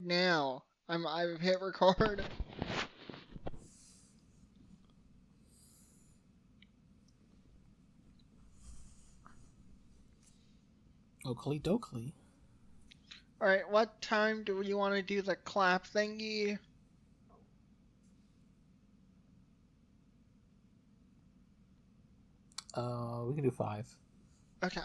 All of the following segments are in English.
now. I've hit record. Oakley dokley. Alright, what time do you want to do the clap thingy? We can do 5. Okay.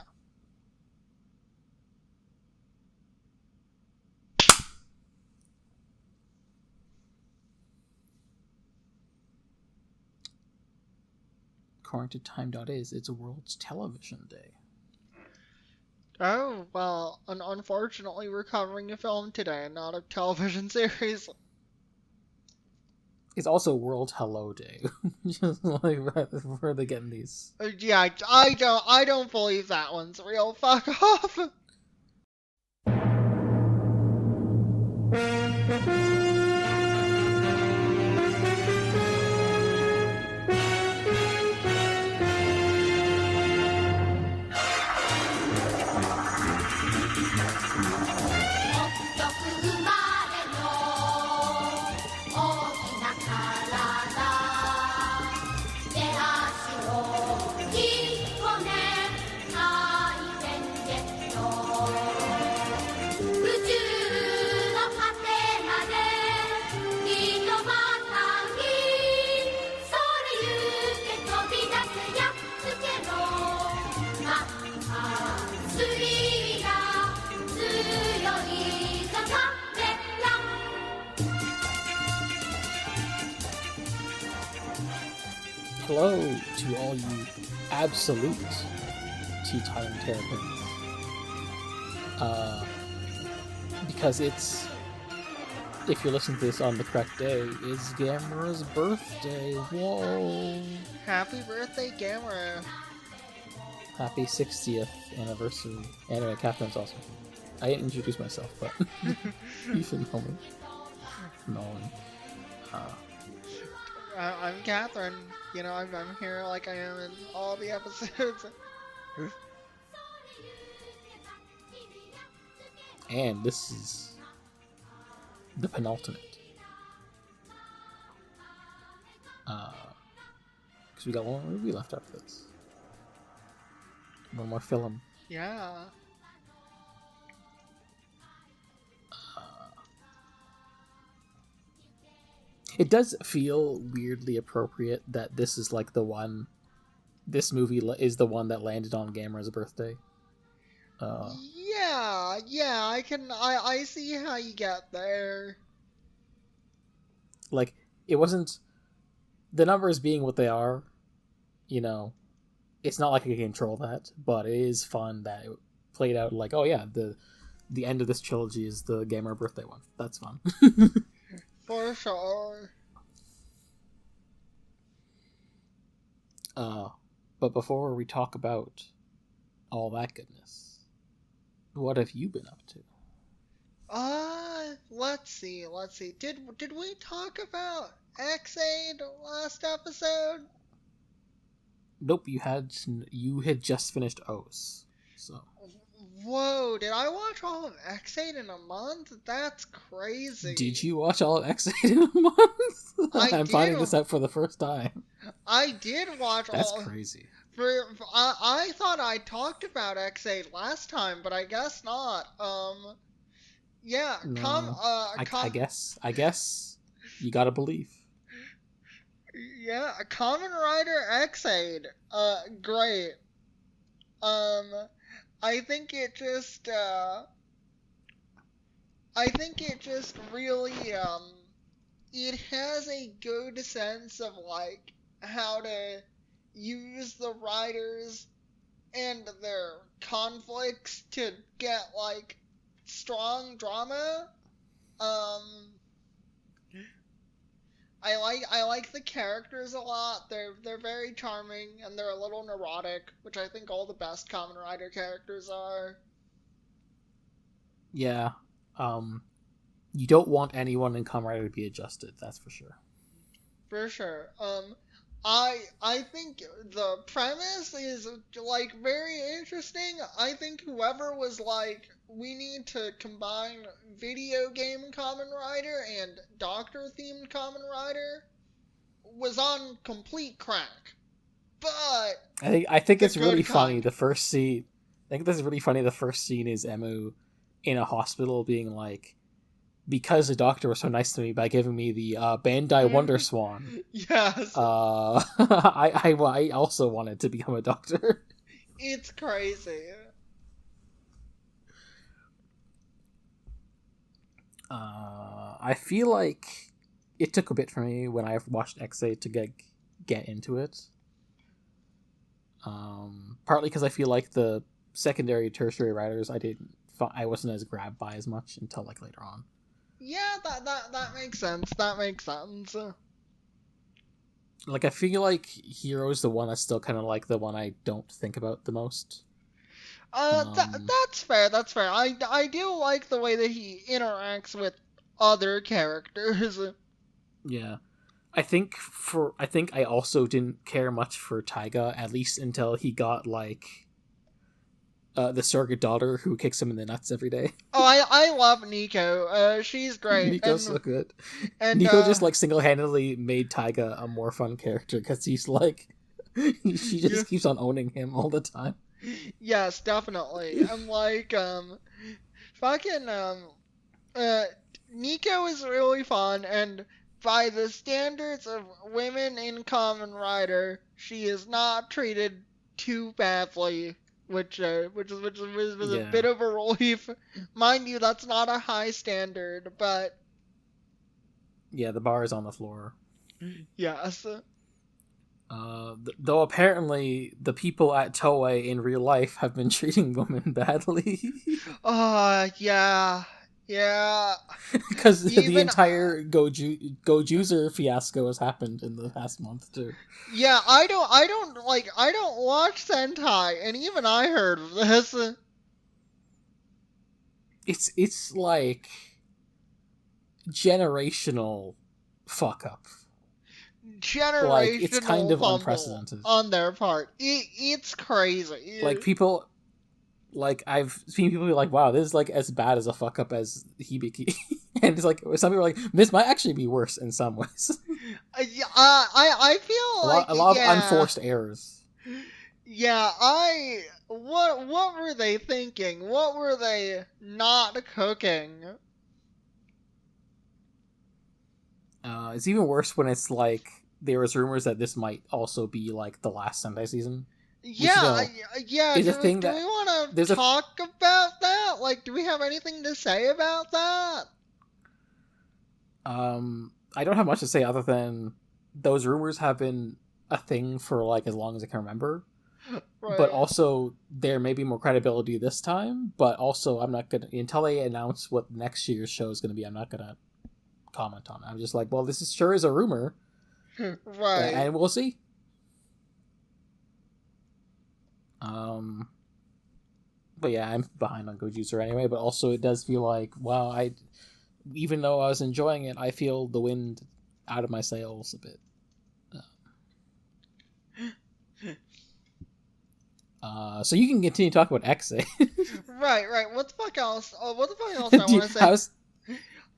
According to Time.is, it's World's Television Day. Oh, well, unfortunately we're covering a film today and not a television series. It's also World Hello Day. Just like, where are they getting these? Yeah, I don't believe that one's real. Fuck off. Hello to all you absolute Tea Time Terrapins. Because it's, if you're listening to this on the correct day, it's Gamera's birthday. Whoa! Happy birthday, Gamera. Happy 60th anniversary. Anyway, Katherine's also. I didn't introduce myself, but you should know me. Nolan. I'm Katherine. You know, I'm here like I am in all the episodes. And this is the penultimate. Because we got one more movie left after this. One more film. Yeah. It does feel weirdly appropriate that this is like the one. This movie is the one that landed on Gamera's birthday. Yeah, I see how you get there. Like, it wasn't. The numbers being what they are, you know, it's not like I can control that, but it is fun that it played out like, oh yeah, the end of this trilogy is the Gamera birthday one. That's fun. For sure. But before we talk about all that goodness, what have you been up to? Let's see. Did we talk about X-Aid last episode? Nope, you had just finished O's. So. Whoa, did I watch all of X-Aid in a month? That's crazy. Did you watch all of X-Aid in a month? I'm finding this out for the first time. I did watch That's crazy. I thought I talked about X8 last time, but I guess not. Yeah, no, I guess you gotta believe. Yeah, Kamen Rider X8, great. I think it just really, it has a good sense of, like, how to use the writers and their conflicts to get, like, strong drama. I like the characters a lot. They're very charming and they're a little neurotic, which I think all the best Kamen Rider characters are. Yeah. You don't want anyone in Kamen Rider to be adjusted, that's for sure. For sure. I think the premise is, like, very interesting. I think whoever was we need to combine video game Kamen Rider and Doctor themed Kamen Rider was on complete crack. But I think the it's really good funny. kind. The first scene. I think this is really funny. The first scene is Emu in a hospital being like, because the doctor was so nice to me by giving me the Bandai Wonder Swan. Yes. I also wanted to become a doctor. It's crazy. I feel like it took a bit for me when I watched XA to get into it. Partly because I feel like the secondary, tertiary writers I wasn't as grabbed by as much until like later on. Yeah, that makes sense. That makes sense. Like I feel like Hero's the one that's still kind of like the one I don't think about the most. That's fair. That's fair. I do like the way that he interacts with other characters. Yeah. I think I also didn't care much for Taiga, at least until he got like the surrogate daughter who kicks him in the nuts every day. Oh, I love Nico. She's great, Nico's so good. and Nico just like single-handedly made Taiga a more fun character because he's like she just keeps on owning him all the time. yes, definitely. I'm like fucking Nico is really fun, and by the standards of women in Kamen Rider, she is not treated too badly, which was a Yeah. bit of a relief. Mind you, that's not a high standard, but Yeah, the bar is on the floor. yes. Though apparently the people at Toei in real life have been treating women badly. Yeah, yeah. Because the Even entire Gojuzer fiasco has happened in the past month too. yeah, I don't watch Sentai, and even I heard of this. It's like generational fuck up. Like it's kind Generational of fumble unprecedented. on their part. It's crazy. Like people, like I've seen people be like, "Wow, this is like as bad as a fuck up as Hibiki," and it's like some people are like, "This might actually be worse in some ways." Yeah, I feel like a lot of yeah, unforced errors. yeah. What were they thinking? What were they not cooking? It's even worse when it's like there was rumors that this might also be like the last Sentai season. Yeah, yeah. Is a thing Do that we want there's to a talk about that? Like, do we have anything to say about that? I don't have much to say other than those rumors have been a thing for like as long as I can remember. Right. But also there may be more credibility this time, but also I'm not gonna until they announce what next year's show is gonna be, I'm not gonna comment on it. I'm just like, well, this is sure is a rumor. Right. And we'll see. But yeah, I'm behind on Gojuzer anyway, but also it does feel like, wow, even though I was enjoying it, I feel the wind out of my sails a bit. So you can continue talking about XA. Right. What the fuck else? What the fuck else I want to say?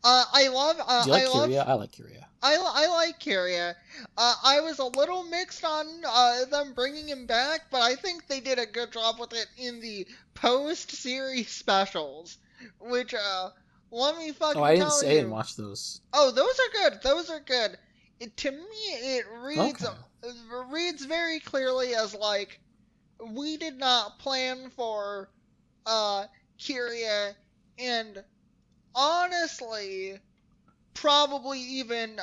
I love. Do you like Kyria? I like Kyria. I like Kyria. I was a little mixed on them bringing him back, but I think they did a good job with it in the post-series specials, which let me fucking I didn't tell say you. I didn't watch those. Oh, those are good. Those are good. To me, it reads very clearly as like we did not plan for Kyria, and honestly, probably even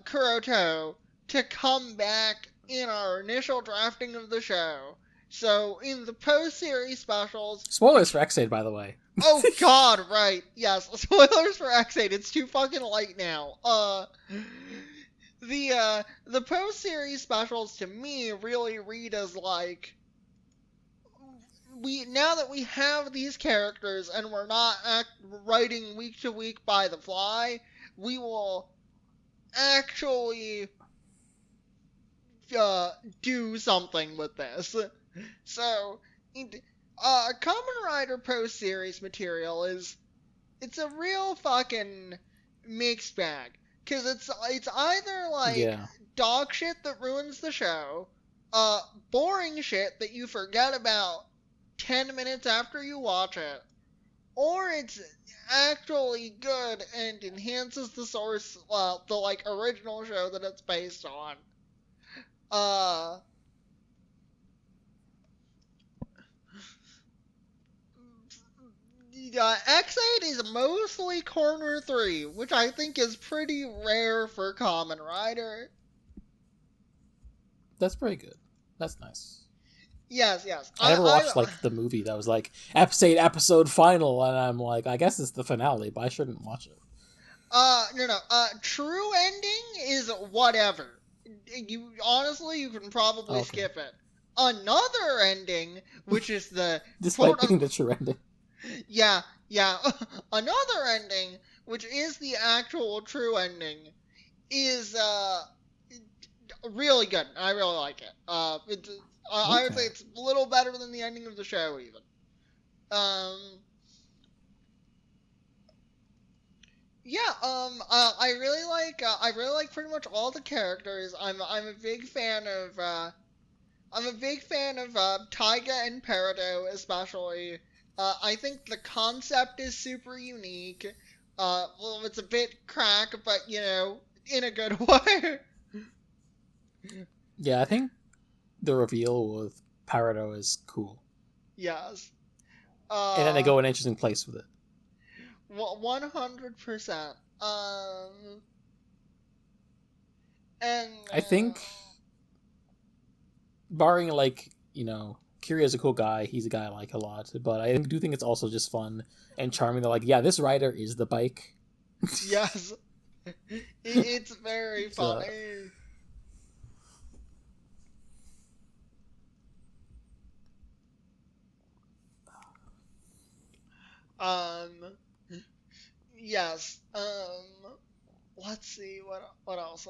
Kuroto to come back in our initial drafting of the show. So in the post-series specials, spoilers for X8, by the way. Oh God, right? Yes, spoilers for X8. It's too fucking late now. The post-series specials to me really read as like now that we have these characters and we're not writing week to week by the fly, we will actually do something with this. So Kamen Rider post-series material it's a real fucking mixed bag. Cause it's either like Yeah. dog shit that ruins the show, boring shit that you forget about 10 minutes after you watch it, or it's actually good and enhances the source, the like original show that it's based on. Uh, X8 is mostly Corner 3, which I think is pretty rare for Kamen Rider. That's pretty good. That's nice. Yes, yes. I never watched like the movie that was like episode final, and I'm like, I guess it's the finale, but I shouldn't watch it. No. True ending is whatever. You can probably skip it. Another ending, which is the despite being the true ending. Yeah. Another ending, which is the actual true ending, is really good. I really like it. I would say it's a little better than the ending of the show, even. I really like pretty much all the characters. I'm a big fan of Taiga and Peridot, especially. I think the concept is super unique. Well, it's a bit crack, but in a good way. Yeah, I think the reveal with Peridot is cool. Yes. And then they go an interesting place with it. 100%. And I think, barring like Kiria's a cool guy. He's a guy I like a lot, but I do think it's also just fun and charming. That like, yeah, this rider is the bike. Yes, it's very funny. Yes. Let's see what else.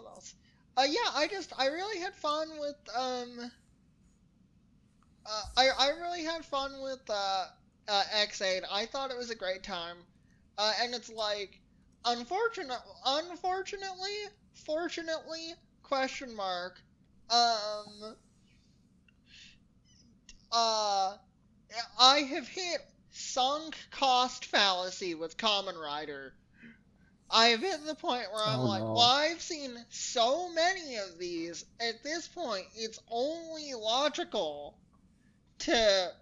I really had fun with I really had fun with X8. I thought it was a great time. And it's like, unfortunately, fortunately, question mark. I have hit sunk cost fallacy with Kamen Rider. I have hit the point where I'm like, well, I've seen so many of these. At this point, it's only logical to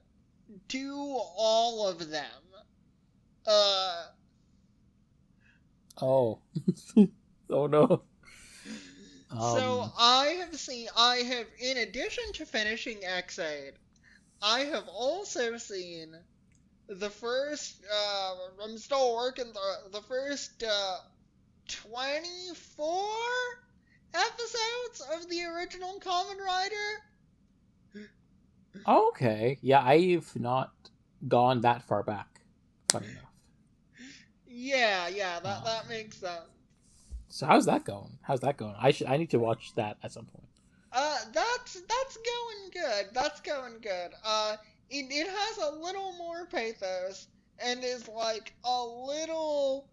do all of them. Oh. Oh no. So in addition to finishing X8, I have also seen the first, I'm still working the first 24 episodes of the original Kamen Rider. Okay. Yeah, I've not gone that far back. Funny enough. Yeah, that makes sense. So how's that going? I need to watch that at some point. That's going good. That's going good. It has a little more pathos and is like a little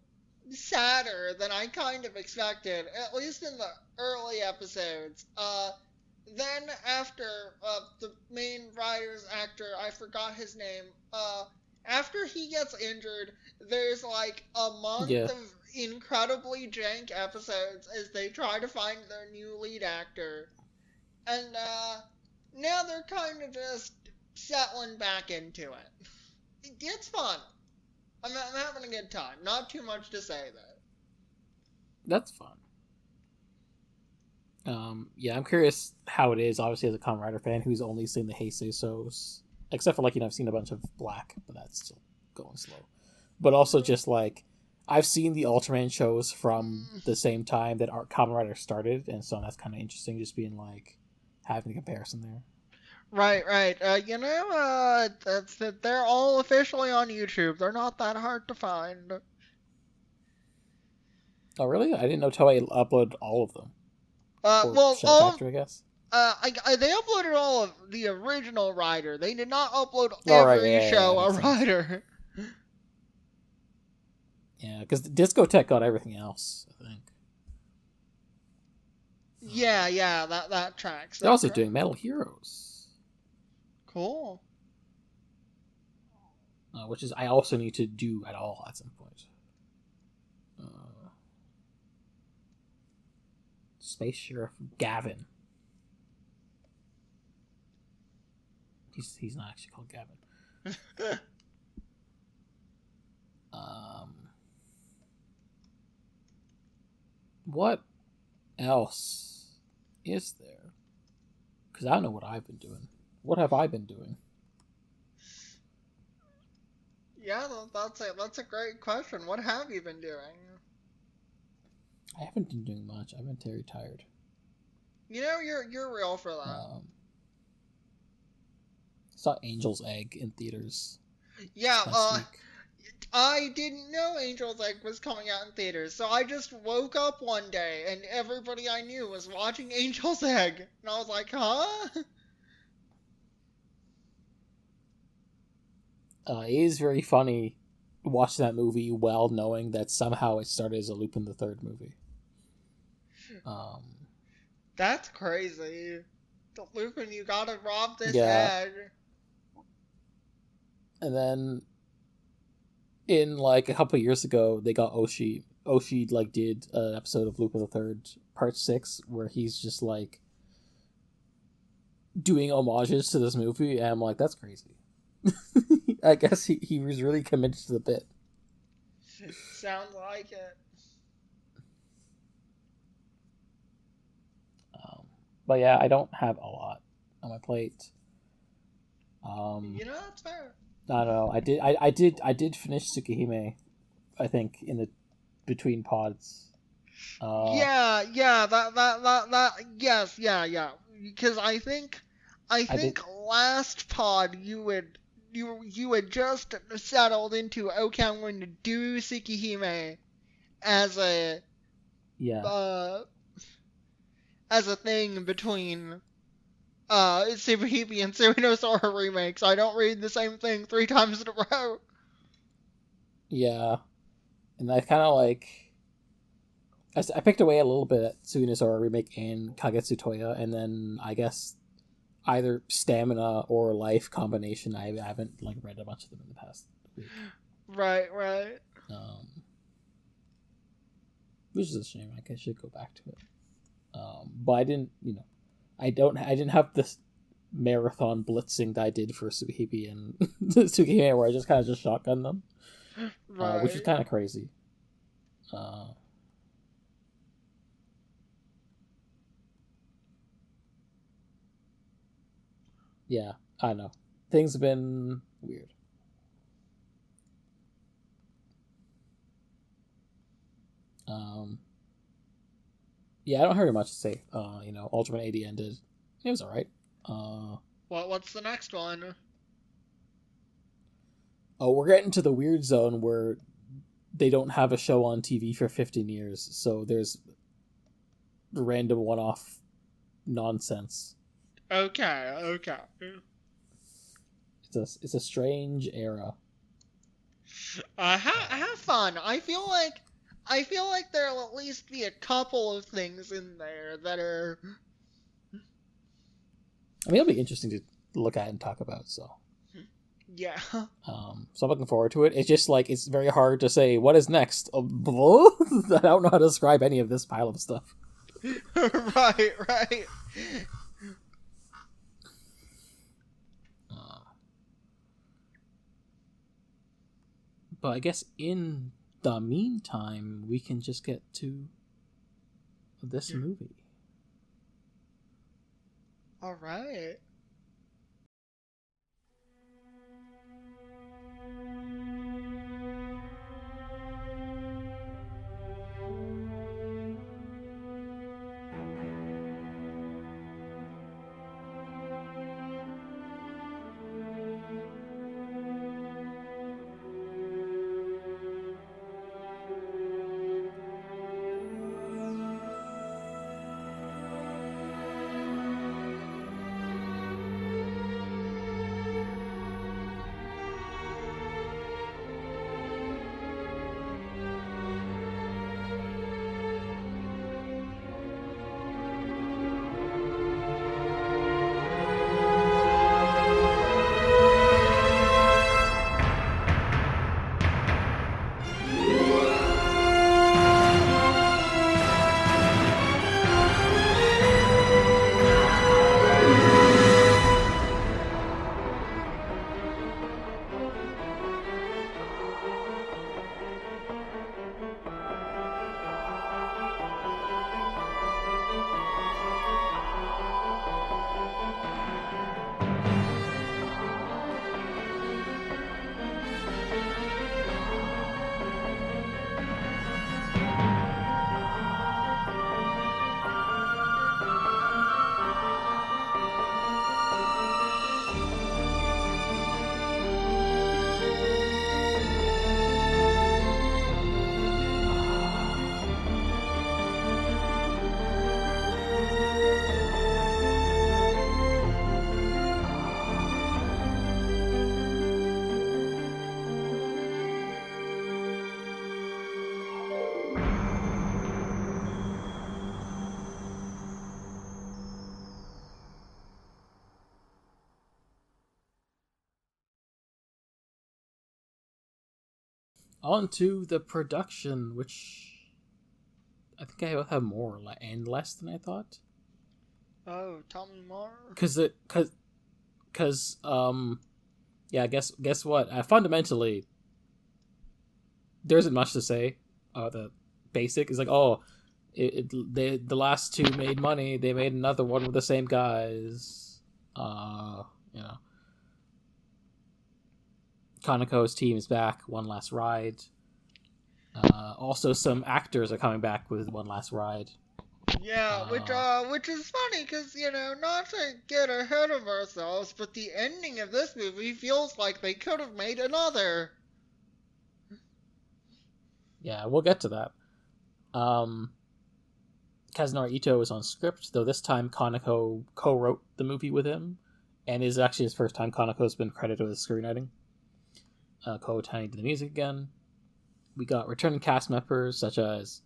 sadder than I kind of expected, at least in the early episodes. Then after the main writer's actor, I forgot his name. After he gets injured, there's like a month of incredibly jank episodes as they try to find their new lead actor. And now they're kind of just settling back into it. It's fun. I'm having a good time. Not too much to say, though. That's fun. Yeah, I'm curious how it is, obviously, as a Kamen Rider fan who's only seen the Heisei shows. Except for, I've seen a bunch of Black, but that's still going slow. But also just, I've seen the Ultraman shows from the same time that our Kamen Rider started, and so that's kind of interesting, just being, having a comparison there. Right. They're all officially on YouTube. They're not that hard to find. Oh, really? I didn't know Toei uploaded all of them. Well, Factory, I guess. they uploaded all of the original Rider. They did not upload All right, every yeah, show that a makes sense. Rider. Yeah, because Discotech got everything else, I think. Yeah, that tracks. They're That also tracks. doing Metal Heroes, Cool. which is I also need to do at all at some point. Space Sheriff Gavin. He's not actually called Gavin. What else is there? Because I don't know what I've been doing. What have I been doing? Yeah, that's a great question. What have you been doing? I haven't been doing much. I've been very tired. You know, you're real for that. Saw Angel's Egg in theaters Yeah, last week. I didn't know Angel's Egg was coming out in theaters, so I just woke up one day and everybody I knew was watching Angel's Egg, and I was like, huh? It is very funny watching that movie while knowing that somehow it started as a Lupin the Third movie. That's crazy. Lupin, you gotta rob this Yeah. egg. And then in like a couple of years ago, they got Oshi. Oshi like did an episode of Lupin the Third Part 6 where he's just like doing homages to this movie, and I'm like, that's crazy. I guess he was really committed to the bit. Sounds like it. But yeah, I don't have a lot on my plate. You know, that's fair. I don't know. I did finish Tsukihime, I think, in the between pods. Yeah, yes, yeah. Because I think last pod you had just settled into, okay, I'm going to do Tsukihime as a as a thing between Super Heapy and Suino Sora remakes. I don't read the same thing 3 times in a row. Yeah, and I kind of like. I picked away a little bit at Suino Sora remake and Kagetsu Toya, and then I guess either stamina or life combination. I haven't like read a bunch of them in the past week. Right. Which is a shame. I should go back to it. But I didn't. I didn't have this marathon blitzing that I did for Suhibi and Tsukihime, where I just kind of shotgun them, which is kind of crazy. Yeah, I know. Things have been weird. Yeah, I don't have very much to say. Ultraman 80 ended. It was alright. What's the next one? Oh, we're getting to the weird zone where they don't have a show on TV for 15 years, so there's random one-off nonsense. Okay. It's a strange era. Have fun. I feel like there'll at least be a couple of things in there that are. I mean, it'll be interesting to look at and talk about. So. Yeah. So I'm looking forward to it. It's just like it's very hard to say what is next. I don't know how to describe any of this pile of stuff. Right. But I guess in the meantime, we can just get to this movie. All right. On to the production, which I think I have more and less than I thought. Oh, tell me more. Yeah, guess what? Fundamentally, there isn't much to say. The basic is like, the last two made money. They made another one with the same guys. You know, Kaneko's team is back. One last ride. Also, some actors are coming back with one last ride. Yeah, which is funny because not to get ahead of ourselves, but the ending of this movie feels like they could have made another. Yeah, we'll get to that. Kazunori Ito is on script, though this time Kaneko co-wrote the movie with him, and it is actually his first time Kaneko's been credited with screenwriting. Ko-Otani did the music again. We got returning cast members such as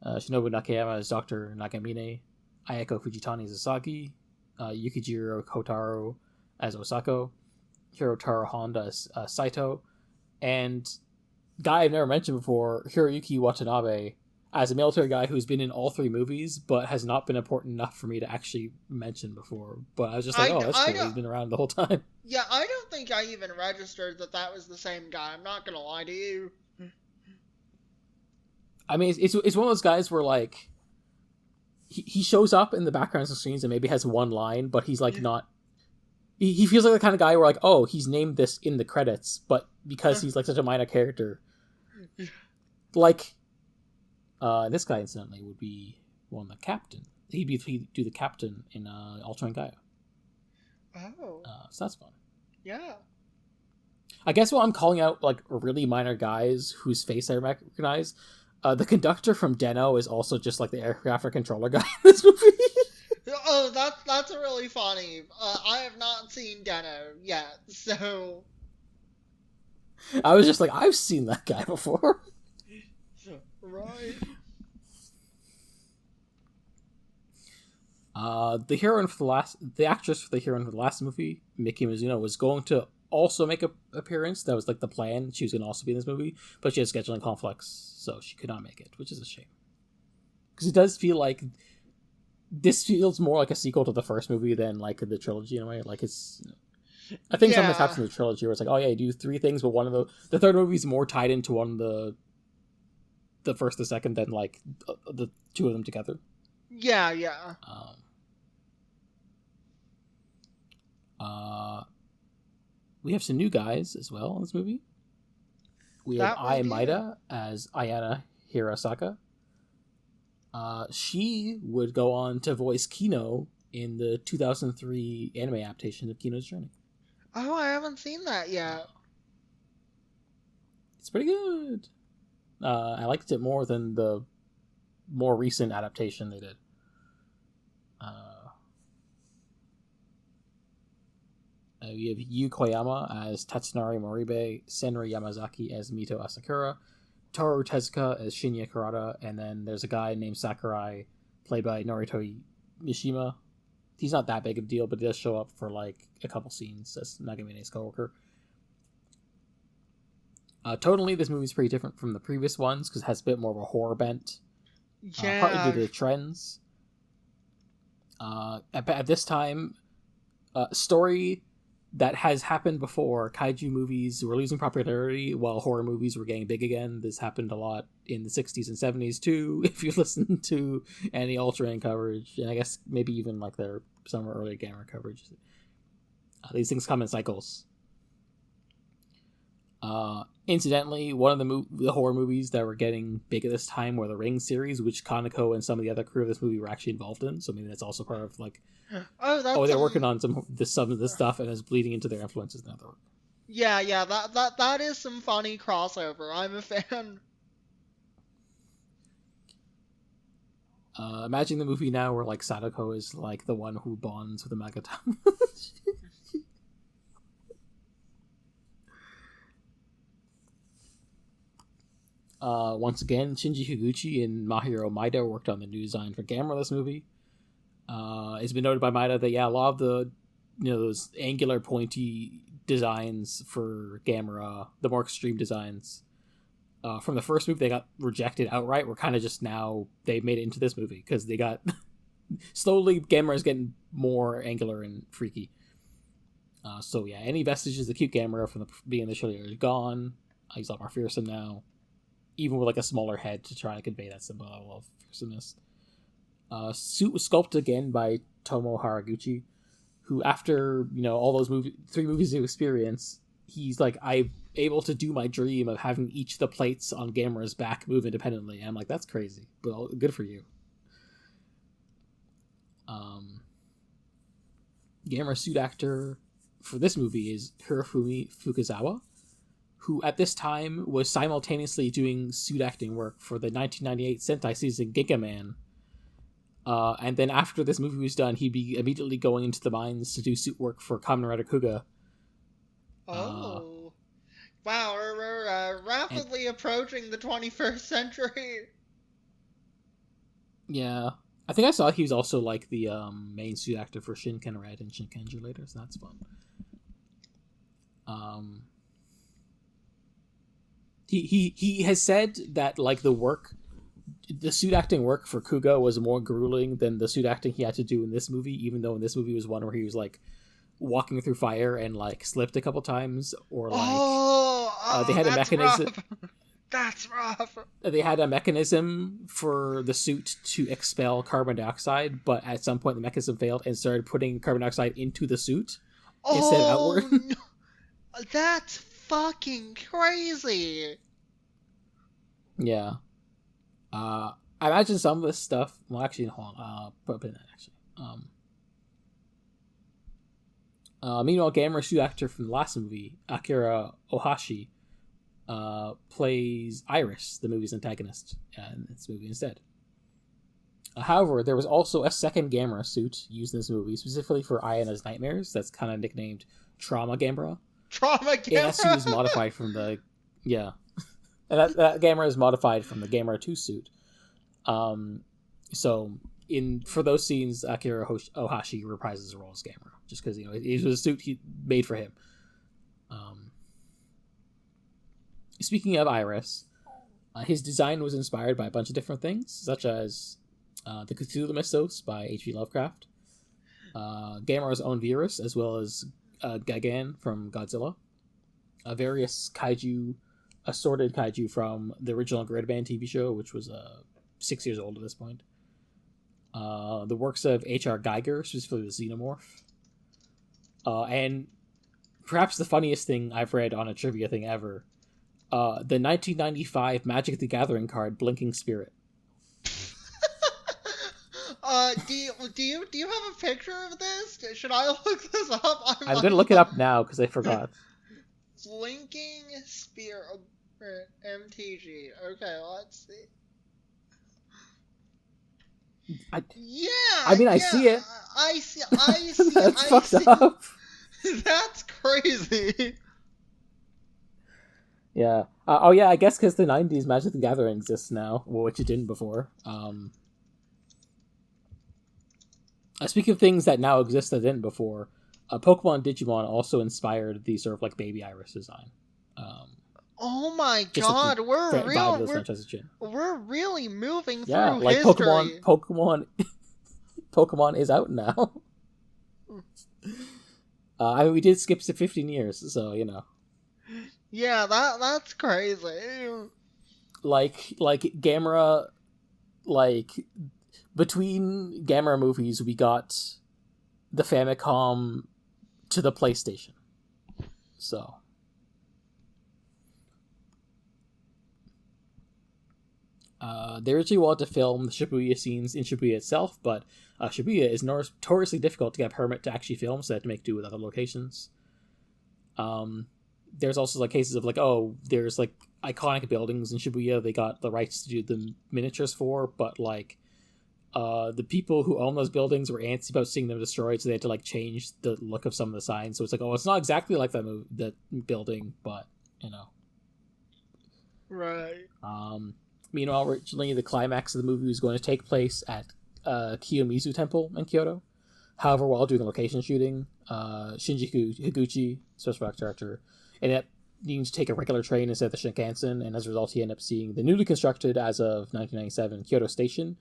Shinobu Nakayama as Dr. Nagamine, Ayako Fujitani as Asagi, Yukijiro Kotaro as Osako, Hirotaro Honda as Saito, and guy I've never mentioned before, Hiroyuki Watanabe, as a military guy who's been in all three movies, but has not been important enough for me to actually mention before. But I was just like, that's cool. He's been around the whole time. Yeah, I don't think I even registered that was the same guy. I'm not gonna lie to you. I mean, it's one of those guys where, like, he shows up in the backgrounds of scenes and maybe has one line, but he's, like, not... He feels like the kind of guy where, like, oh, he's named this in the credits, but because he's, like, such a minor character... Like... this guy, incidentally, would be the captain. He'd do the captain in Ultraman Gaia. Oh. So that's fun. Yeah. I guess what I'm calling out, like, really minor guys whose face I recognize, the conductor from Deno is also just, like, the air traffic controller guy in this movie. Oh, that's really funny. I have not seen Deno yet, so... I was just like, I've seen that guy before. Right. The actress for the heroine for the last movie, Miki Mizuno, was going to also make an appearance. That was like the plan. She was going to also be in this movie, but she had scheduling conflicts, so she could not make it, which is a shame. Because it does feel like this feels more like a sequel to the first movie than like the trilogy in a way. Like it's, I think sometimes happens in the trilogy where it's like, oh yeah, you do three things, but one of the third movie is more tied into one of the first, the second, than like the two of them together. Yeah. We have some new guys as well in this movie. We have Ai Maida as Ayana Hirasaka. She would go on to voice Kino in the 2003 anime adaptation of Kino's Journey. Oh, I haven't seen that yet. It's pretty good. I liked it more than the more recent adaptation they did. We have Yu Koyama as Tatsunari Moribe, Senri Yamazaki as Mito Asakura, Toru Tezuka as Shinya Kurata, and then there's a guy named Sakurai, played by Norito Mishima. He's not that big of a deal, but he does show up for like a couple scenes as Nagamine's coworker. Totally, this movie's pretty different from the previous ones because it has a bit more of a horror bent. Yeah. Partly due to the trends. At this time, story that has happened before. Kaiju movies were losing popularity while horror movies were getting big again. This happened a lot in the 60s and 70s too, if you listen to any Ultraman coverage, and I guess maybe even like their some early Gamera coverage. These things come in cycles. Incidentally, one of the horror movies that were getting big at this time were the Ring series, which Kaneko and some of the other crew of this movie were actually involved in. So maybe that's also part of like, they're working on some of this stuff and is bleeding into their influences in other work. Yeah, that is some funny crossover. I'm a fan. Imagine the movie now where like Sadako is like the one who bonds with the Magatama. Once again, Shinji Higuchi and Mahiro Maida worked on the new design for Gamera this movie. It's been noted by Maida that a lot of the those angular pointy designs for Gamera, the more extreme designs, from the first movie they got rejected outright were kind of just now they made it into this movie because they got slowly Gamera is getting more angular and freaky. So yeah, any vestiges of the cute Gamera from the beginning of the show are gone. He's a lot more fearsome now, even with like a smaller head to try to convey that symbol level of fearsomeness. Suit was sculpted again by Tomo Haraguchi, who after all those 3 movies of experience, he's like, I'm able to do my dream of having each of the plates on Gamera's back move independently. And I'm like, that's crazy, but good for you. Gamera suit actor for this movie is Hirofumi Fukuzawa, who at this time was simultaneously doing suit acting work for the 1998 Sentai season Gigaman. And then after this movie was done, he'd be immediately going into the mines to do suit work for Kamen Rider Kuga. Oh. Wow, we're rapidly approaching the 21st century. Yeah. I think I saw he was also like the main suit actor for Shinken Red and Shinkenja later, so that's fun. He has said that like the suit acting work for Kuga was more grueling than the suit acting he had to do in this movie, even though in this movie was one where he was like walking through fire and like slipped a couple times, or like they had a mechanism. Rough. That's rough. They had a mechanism for the suit to expel carbon dioxide, but at some point the mechanism failed and started putting carbon dioxide into the suit instead of outward. No. That's fucking crazy. Yeah. I imagine some of this stuff. Well, actually, hold on. Put up in that actually. Meanwhile, Gamera suit actor from the last movie, Akira Ohashi, plays Iris, the movie's antagonist, in this movie instead. However, there was also a second Gamera suit used in this movie, specifically for Ayana's nightmares. That's kind of nicknamed Trauma Gamera. Trauma Gamera? And that suit is modified from the... Yeah. And that Gamera is modified from the Gamera 2 suit. So, for those scenes, Akira Ohashi reprises the role as Gamera, just because, it was a suit he made for him. Speaking of Iris, his design was inspired by a bunch of different things, such as the Cthulhu Mythos by H.P. Lovecraft, Gamera's own virus, as well as Gigan from Godzilla, various kaiju, assorted kaiju from the original Gridman TV show, which was 6 years old at this point, the works of H.R. Geiger, specifically the Xenomorph, and perhaps the funniest thing I've read on a trivia thing ever, the 1995 Magic the Gathering card, Blinking Spirit. Do you have a picture of this? Should I look this up? I'm gonna look it up now because I forgot. Blinking Spirit MTG. Okay, let's see. I see it. I see. That's fucked up. That's crazy. Yeah. I guess because the 90s Magic the Gathering exists now, which it didn't before. Speaking of things that now exist that didn't before, Pokemon Digimon also inspired the sort of like Baby Iris design. Oh my god, we're really moving through like history. Pokemon is out now. We did skip to 15 years, so Yeah, that's crazy. Like Gamera, between Gamera movies, we got the Famicom to the PlayStation. So. They originally wanted to film the Shibuya scenes in Shibuya itself, but Shibuya is notoriously difficult to get a permit to actually film, so they had to make do with other locations. There's also cases of there's iconic buildings in Shibuya they got the rights to do the miniatures for, but the people who own those buildings were antsy about seeing them destroyed, so they had to change the look of some of the signs. So it's it's not exactly like that building, but right. Meanwhile, originally the climax of the movie was going to take place at Kiyomizu Temple in Kyoto. However, while doing location shooting, Shinji Higuchi, special effects director, ended up needing to take a regular train instead of the Shinkansen, and as a result, he ended up seeing the newly constructed, as of 1997, Kyoto Station.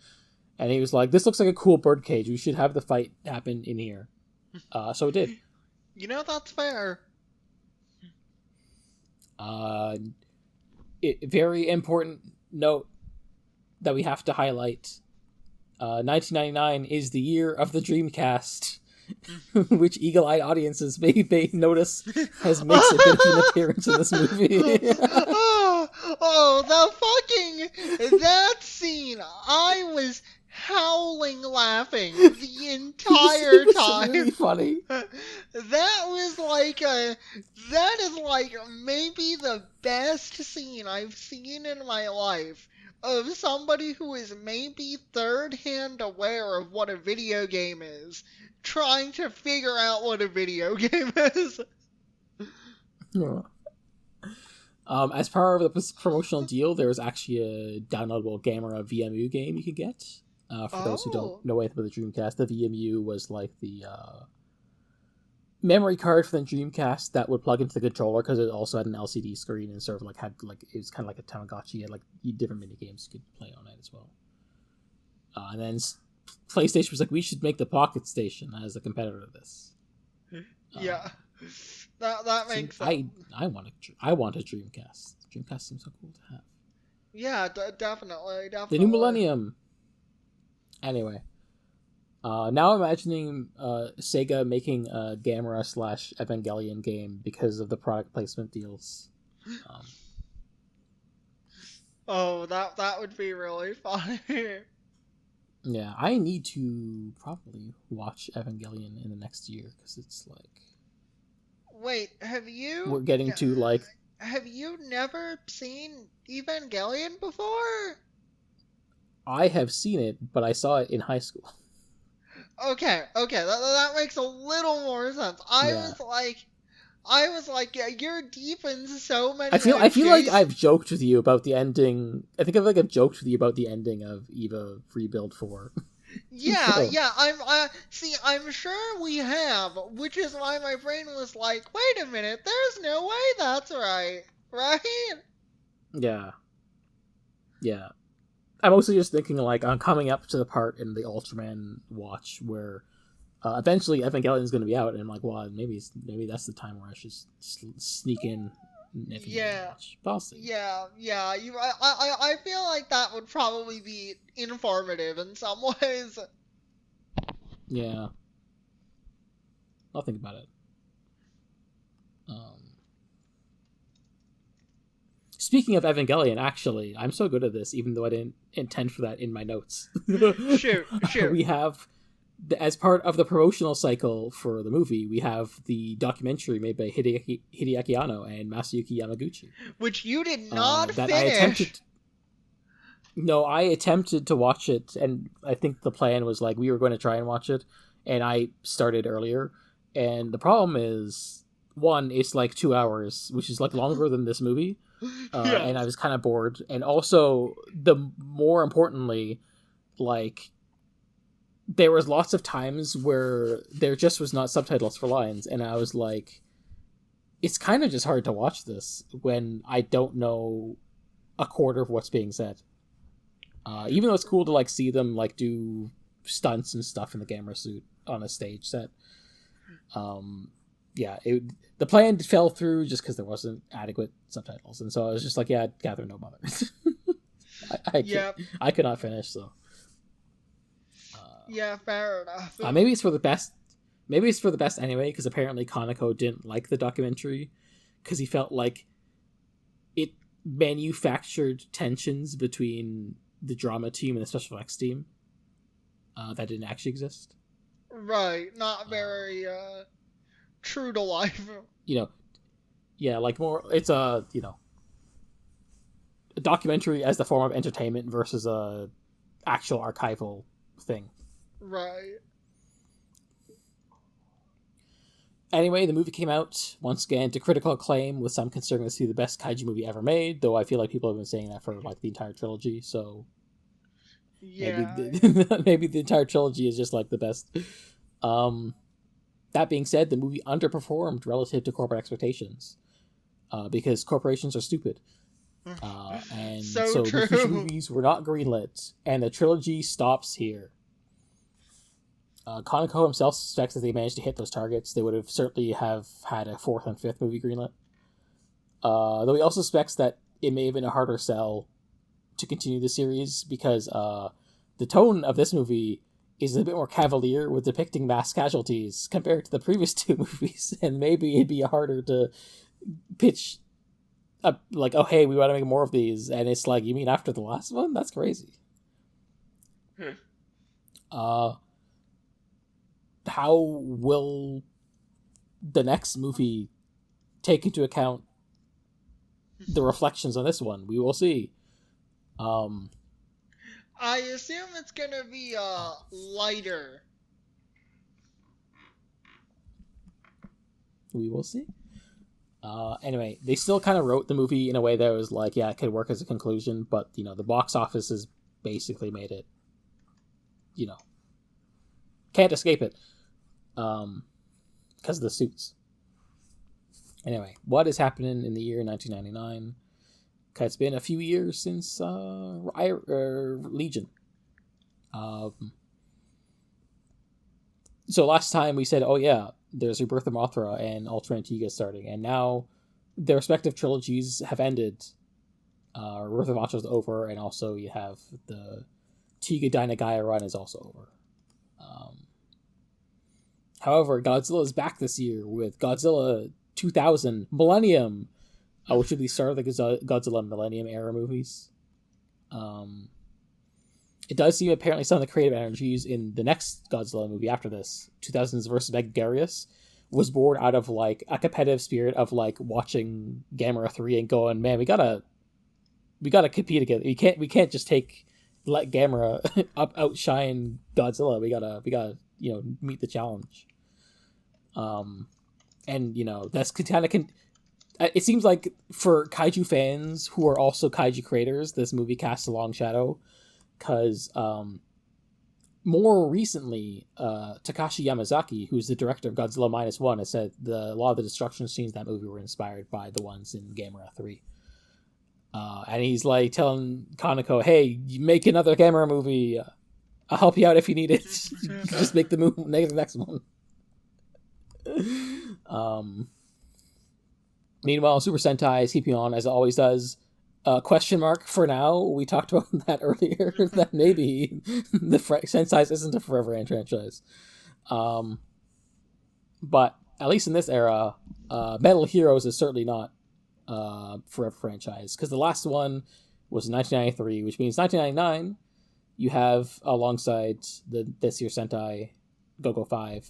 And he was like, "This looks like a cool birdcage. We should have the fight happen in here." So it did. That's fair. Very important note that we have to highlight. 1999 is the year of the Dreamcast, which eagle-eyed audiences may notice has makes a bit of an appearance in this movie. That scene! I was howling laughing the entire time. Really funny. That is like maybe the best scene I've seen in my life of somebody who is maybe third-hand aware of what a video game is, trying to figure out what a video game is. As part of the promotional deal, there was actually a downloadable Gamera VMU game you could get. For those who don't know anything about the Dreamcast, the VMU was like the memory card for the Dreamcast that would plug into the controller, because it also had an LCD screen and sort of had it was kind of like a Tamagotchi. It had different mini games you could play on it as well. And then PlayStation was like, we should make the Pocket Station as a competitor to this. Yeah, that makes sense. I want a Dreamcast. Dreamcast seems so cool to have. Yeah, definitely. The new millennium. Anyway, now imagining Sega making a Gamera / Evangelion game because of the product placement deals. That would be really funny. Yeah, I need to probably watch Evangelion in the next year, because it's like... Wait, have you... We're getting to, like... Have you never seen Evangelion before? I have seen it, but I saw it in high school. Okay, that makes a little more sense. I was like, yeah, you're deep in so many... I feel like I've joked with you about the ending... I've joked with you about the ending of EVA Rebuild 4. Yeah, I'm sure we have, which is why my brain was like, wait a minute, there's no way that's right? Yeah. I'm mostly just thinking, I'm coming up to the part in the Ultraman watch where eventually Evangelion is going to be out, and I'm like, well, maybe that's the time where I should sneak in Evangelion watch. But I'll see. Yeah. I feel like that would probably be informative in some ways. Yeah. I'll think about it. Speaking of Evangelion, actually, I'm so good at this, even though I didn't intend for that in my notes. Shoot. We have, as part of the promotional cycle for the movie, we have the documentary made by Hideaki Anno and Masayuki Yamaguchi. Which you did not finish. I attempted to watch it, and I think the plan was we were going to try and watch it, and I started earlier. And the problem is, one, it's 2 hours, which is longer than this movie. And I was kind of bored, and also more importantly, there was lots of times where there just was not subtitles for lines, and I was like, it's kind of just hard to watch this when I don't know a quarter of what's being said. Even though it's cool to see them do stunts and stuff in the Gamera suit on a stage set. The plan fell through just because there wasn't adequate subtitles, and so I was just like, yeah, Katherine, no bother. I could not finish, so. Yeah, fair enough. Maybe it's for the best. Maybe it's for the best anyway, because apparently Kaneko didn't like the documentary because he felt like it manufactured tensions between the drama team and the special effects team that didn't actually exist. Right, not very true to life. More. It's a documentary as the form of entertainment versus a actual archival thing. Right. Anyway, the movie came out once again to critical acclaim, with some considering this to be the best kaiju movie ever made. Though I feel like people have been saying that for the entire trilogy. So yeah, maybe the entire trilogy is just the best. That being said, the movie underperformed relative to corporate expectations. because corporations are stupid. And so the future true. movies were not greenlit, and the trilogy stops here. Kaneko himself suspects that they managed to hit those targets, they would have certainly have had a fourth and fifth movie greenlit. Though he also suspects that it may have been a harder sell to continue the series because the tone of this movie is a bit more cavalier with depicting mass casualties compared to the previous two movies, and maybe it'd be harder to pitch like, oh hey, we want to make more of these, and it's like, you mean after the last one? That's crazy. How will the next movie take into account the reflections on this one? We will see. I assume it's gonna be lighter. We will see. Anyway, they still kind of wrote the movie in a way that was like, yeah, it could work as a conclusion, but, you know, the box office has basically made it, you know, can't escape it. Because of the suits. Anyway, what is happening in the year 1999? Because it's been a few years since Legion. So last time we said, oh yeah, there's Rebirth of Mothra and Ultra Antigua starting, and now their respective trilogies have ended. Rebirth of Mothra is over, and also you have the Tiga Dynagaya run is also over. However, Godzilla is back this year with Godzilla 2000 Millennium, which will be the start of the Godzilla Millennium era movies. It does seem apparently some of the creative energies in the next Godzilla movie after this, 2000's versus Megaguirus, was born out of like a competitive spirit of like watching Gamera 3 and going, man, we gotta compete together. We can't just let Gamera outshine Godzilla. We gotta you know, meet the challenge. And you know, that's kind of it seems like for kaiju fans who are also kaiju creators, this movie casts a long shadow, because more recently, Takashi Yamazaki, who's the director of Godzilla -1, has said a lot of the destruction scenes in that movie were inspired by the ones in Gamera 3. And he's like telling Kaneko, hey, you make another Gamera movie, I'll help you out if you need it. Just make the next one. Meanwhile, Super Sentai is keeping on as it always does. Question mark for now. We talked about that earlier. That maybe the Sentai isn't a forever franchise. But at least in this era, Metal Heroes is certainly not forever franchise, because the last one was 1993, which means 1999. You have, alongside this year's Sentai, Go-Go 5,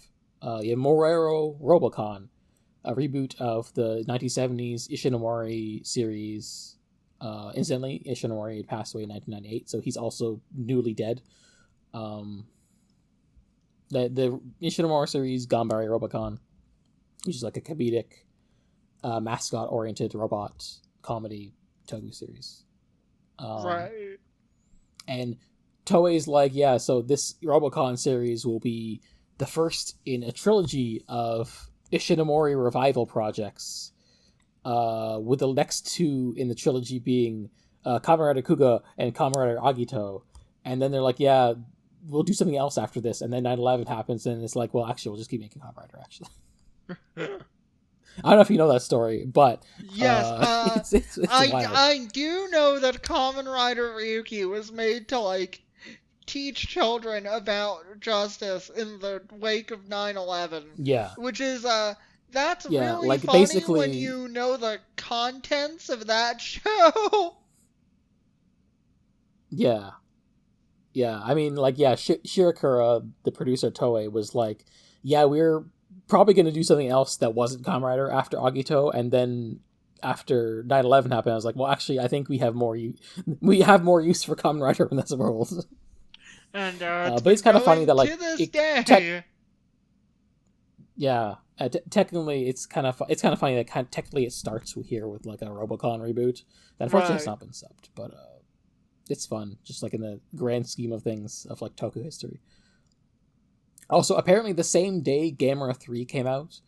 you have Morero Robocon, a reboot of the 1970s Ishinomori series. Incidentally, Ishinomori had passed away in 1998, so he's also newly dead. The Ishinomori series, Ganbare Robocon, which is like a comedic, mascot-oriented robot comedy Togu series. Right. And Toei's like, yeah, so this Robocon series will be the first in a trilogy of Ishinomori revival projects, with the next two in the trilogy being Kamen Rider Kuga and Kamen Rider Agito. And then they're like, yeah, we'll do something else after this. And then 9/11 happens, and it's like, well, actually, we'll just keep making Kamen Rider, actually. I don't know if you know that story, but yes, it's wild. I do know that Kamen Rider Ryuki was made to like teach children about justice in the wake of 9/11. Yeah, which is that's yeah, really like funny basically when you know the contents of that show. Yeah. I mean, like, yeah, Shirakura, the producer of Toei, was like, yeah, we're probably going to do something else that wasn't Kamen Rider after Agito, and then after 9/11 happened, I was like, well, actually, I think we have more use for Kamen Rider in this world. And but it's kind of funny that, like, to this day. Yeah, technically, it's kind of funny that technically it starts here with like a Robocon reboot that unfortunately has not been subbed, but it's fun, just like in the grand scheme of things of like Toku history. Also, apparently the same day Gamera 3 came out,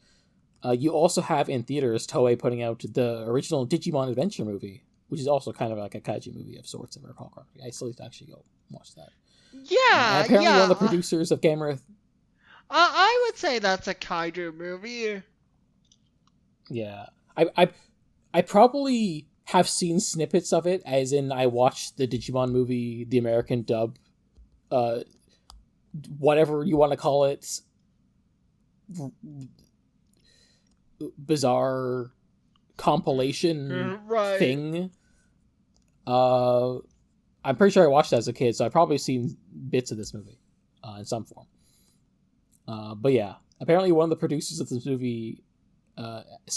You also have in theaters Toei putting out the original Digimon Adventure movie, which is also kind of like a kaiju movie of sorts, if I recall correctly. I still need to actually go watch that. And Yeah, apparently one of the yeah. producers of Gamera... I would say that's a kaiju movie. Yeah. I probably have seen snippets of it, as in I watched the Digimon movie, the American dub, whatever you want to call it, bizarre compilation Right. thing. I'm pretty sure I watched it as a kid, so I've probably seen bits of this movie in some form. But yeah, apparently one of the producers of this movie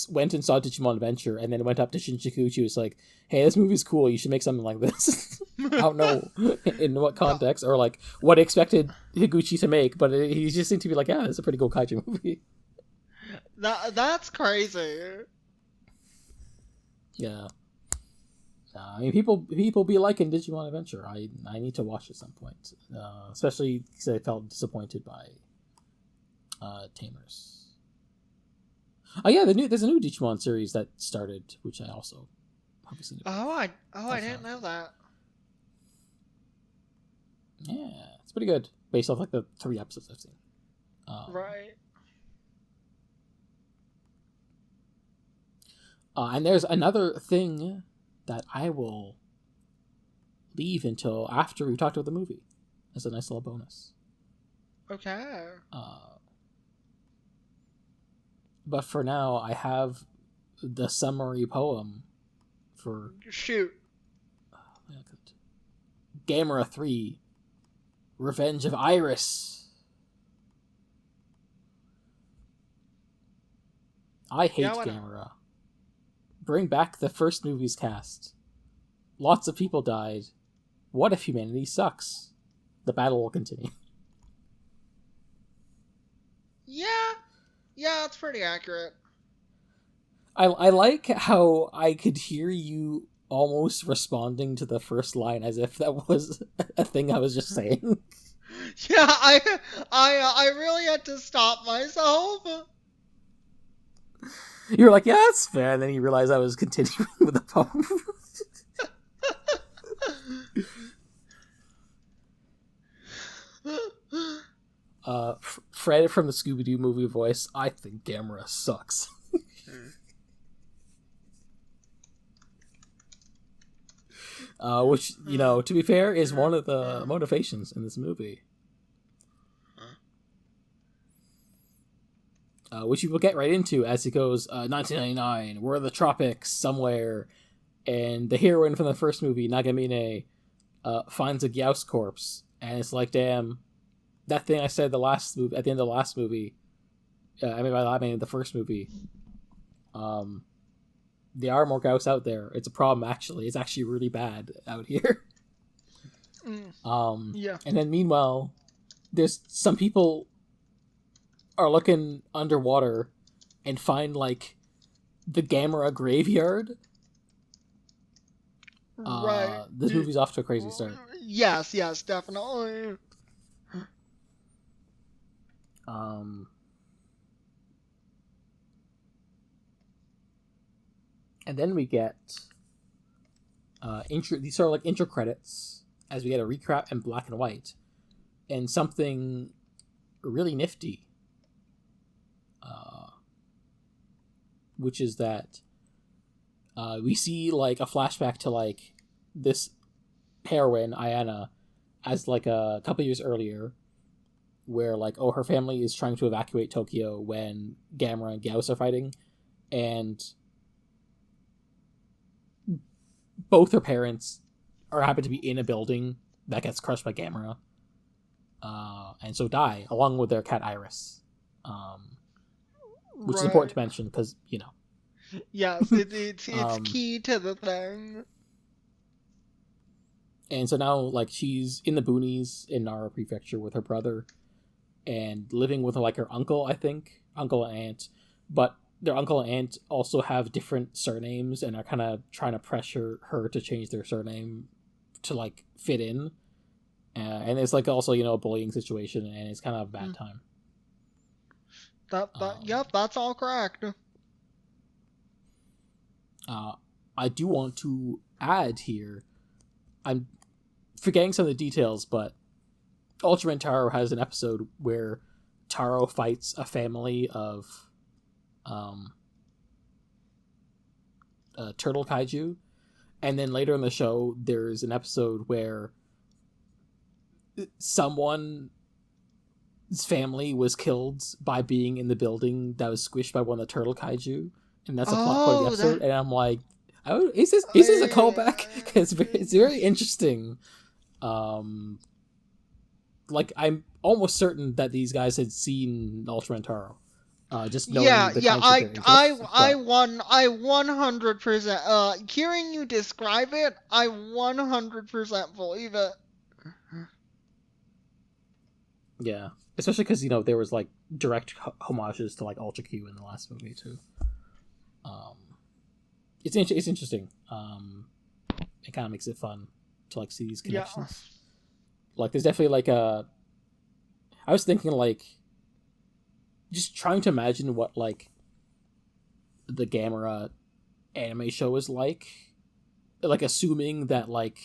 went and saw Digimon Adventure and then went up to Shinjuku. She was like, hey, this movie's cool, you should make something like this. I don't know in what context or like what expected Higuchi to make, but he just seemed to be like, yeah, it's a pretty cool kaiju movie. That's crazy. Yeah. I mean, people be liking Digimon Adventure. I need to watch it at some point, especially because I felt disappointed by Tamers. Oh yeah, there's a new Digimon series that started, which I also have seen. I didn't know that. Yeah, it's pretty good based off like the 3 episodes I've seen. Right. And there's another thing that I will leave until after we've talked about the movie as a nice little bonus. Okay. But for now, I have the summary poem for... Shoot. Gamera 3, Revenge of Iris. I hate Gamera. Bring back the first movie's cast. Lots of people died. What if humanity sucks? The battle will continue. Yeah, it's pretty accurate. I like how I could hear you almost responding to the first line as if that was a thing I was just saying. Yeah, I really had to stop myself. You were like, yeah, that's fair, and then you realized I was continuing with the poem. Fred from the Scooby-Doo movie voice, I think Gamera sucks. Which, to be fair, is one of the motivations in this movie. Which we will get right into as it goes, 1999, we're in the tropics somewhere, and the heroine from the first movie, Nagamine, finds a Gyaos corpse, and it's like, damn, that thing I said at the end of the last movie, the first movie, there are more Gyaos out there. It's a problem, actually. It's actually really bad out here. Yeah. And then meanwhile, there's some people are looking underwater and find, like, the Gamera graveyard. Right. This movie's off to a crazy start. Yes, definitely. And then we get these are like intro credits as we get a recap in black and white, and something really nifty, which is that we see like a flashback to like this heroine Ayana as like a couple years earlier, where like her family is trying to evacuate Tokyo when Gamera and Gyaos are fighting, and both her parents happen to be in a building that gets crushed by Gamera, and so die along with their cat Iris, which is important to mention because Yes, it's key to the thing. And so now, like, she's in the boonies in Nara Prefecture with her brother, and living with like her uncle, I think, uncle and aunt, but their uncle and aunt also have different surnames and are kind of trying to pressure her to change their surname to like fit in, and it's like also a bullying situation, and it's kind of a bad time. Yep, that's all correct. I do want to add here, I'm forgetting some of the details, but Ultraman Taro has an episode where Taro fights a family of turtle kaiju, and then later in the show there's an episode where someone's family was killed by being in the building that was squished by one of the turtle kaiju, and that's a plot point of the episode. And I'm like, oh, is this a callback? It's very interesting. Like, I'm almost certain that these guys had seen Ultraman Taro. Just knowing I 100%. Hearing you describe it, I 100% believe it. Yeah, especially because there was like direct homages to like Ultra Q in the last movie too. It's interesting. It kind of makes it fun to like see these connections. Yeah. Like, there's definitely like I was thinking like, just trying to imagine what like the Gamera anime show is like assuming that like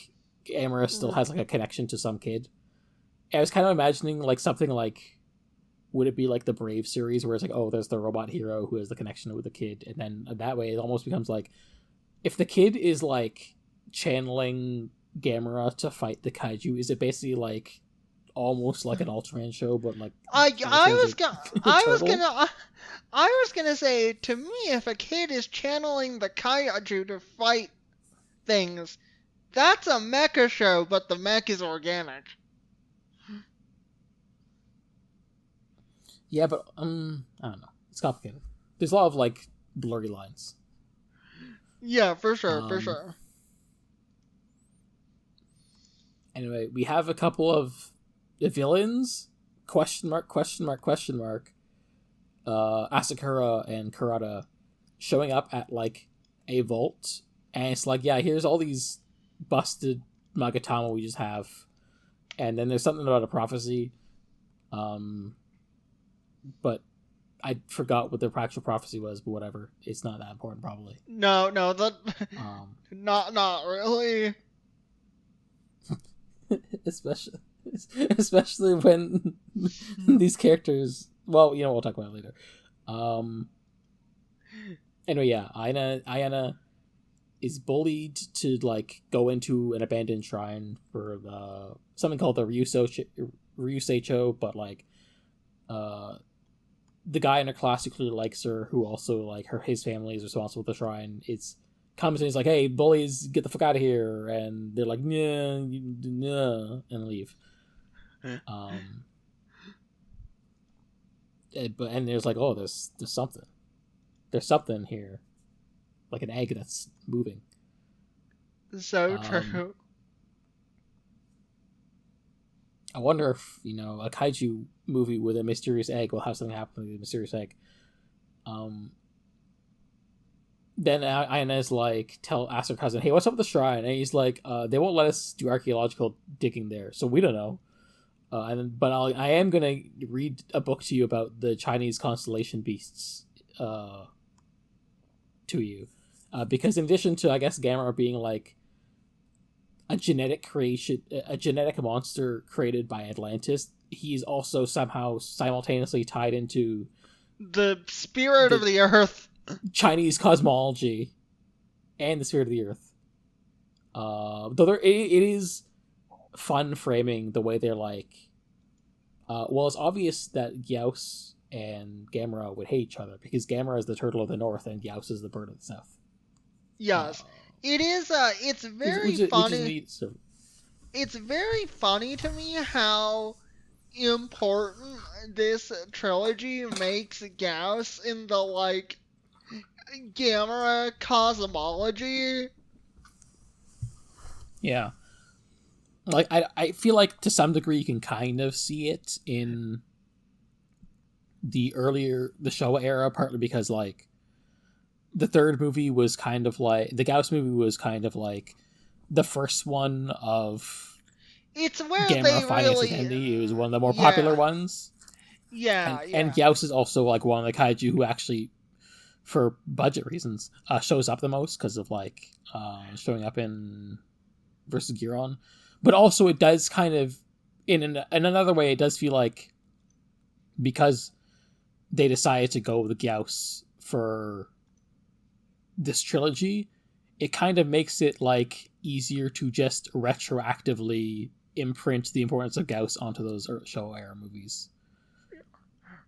Gamera still has like a connection to some kid. I was kind of imagining like something like, would it be like the Brave series where it's like, oh, there's the robot hero who has the connection with the kid, and then that way it almost becomes like, if the kid is like channeling Gamera to fight the kaiju, is it basically like almost like an Ultraman show, but like I was gonna say, to me, if a kid is channeling the kaiju to fight things, that's a mecha show, but the mech is organic. Yeah, but I don't know. It's complicated. There's a lot of like blurry lines. Yeah, for sure. Anyway, we have a couple of villains, question mark, Asakura and Kurata showing up at like a vault, and it's like, yeah, here's all these busted Magatama we just have, and then there's something about a prophecy, but I forgot what the actual prophecy was, but whatever, it's not that important probably. No, that not really. especially when these characters, well, we'll talk about it later. Anyway, yeah, Ayana is bullied to like go into an abandoned shrine for something called the Ryuseicho, but like the guy in her class who clearly likes her, who also like his family is responsible for the shrine, comes and he's like, hey, bullies, get the fuck out of here, and they're like, nah, and leave. And there's like, oh, there's something here, like an egg that's moving. So true. I wonder if a kaiju movie with a mysterious egg will have something happen to the mysterious egg. Then Ayana's like, ask her cousin, hey, what's up with the shrine? And he's like, they won't let us do archaeological digging there, so we don't know. But I am gonna read a book to you about the Chinese constellation beasts to you, because in addition to, I guess, Gamera being like a genetic monster created by Atlantis, he's also somehow simultaneously tied into the spirit of the earth, Chinese cosmology, and the spirit of the earth. Though it is fun framing the way they're like, well, it's obvious that Gyaos and Gamera would hate each other because Gamera is the turtle of the north and Gyaos is the bird of the south. Yes. It is. It's very funny. It's very funny to me how important this trilogy makes Gyaos in the like Gamera cosmology. Yeah, like I feel like to some degree you can kind of see it in the Showa era, partly because like the third movie was kind of like, the Gauss movie was kind of like the first one of it's where Gamera finding its identity. It was one of the more popular ones. Yeah, And yeah. Gyaos is also like one of the kaiju who actually, for budget reasons, shows up the most because of like showing up in versus Giron. But also it does kind of in another way, it does feel like because they decided to go with Gyaos for this trilogy, it kind of makes it like easier to just retroactively imprint the importance of Gyaos onto those Showa era movies.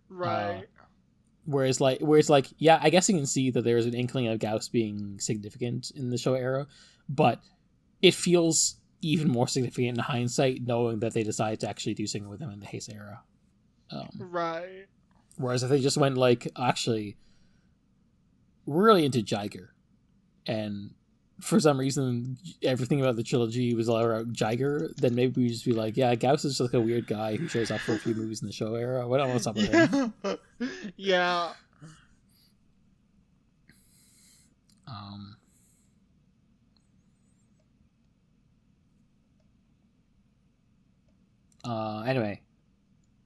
Right. Whereas yeah, I guess you can see that there's an inkling of Gyaos being significant in the Showa era, but it feels even more significant in hindsight, knowing that they decided to actually do something with him in the Heisei era. Right. Whereas if they just went like, actually, we're really into Jiger, and for some reason everything about the trilogy was all around Jiger, then maybe we just be like, yeah, Gyaos is just like a weird guy who shows up for a few movies in the show era. What else up with him? Yeah. Anyway,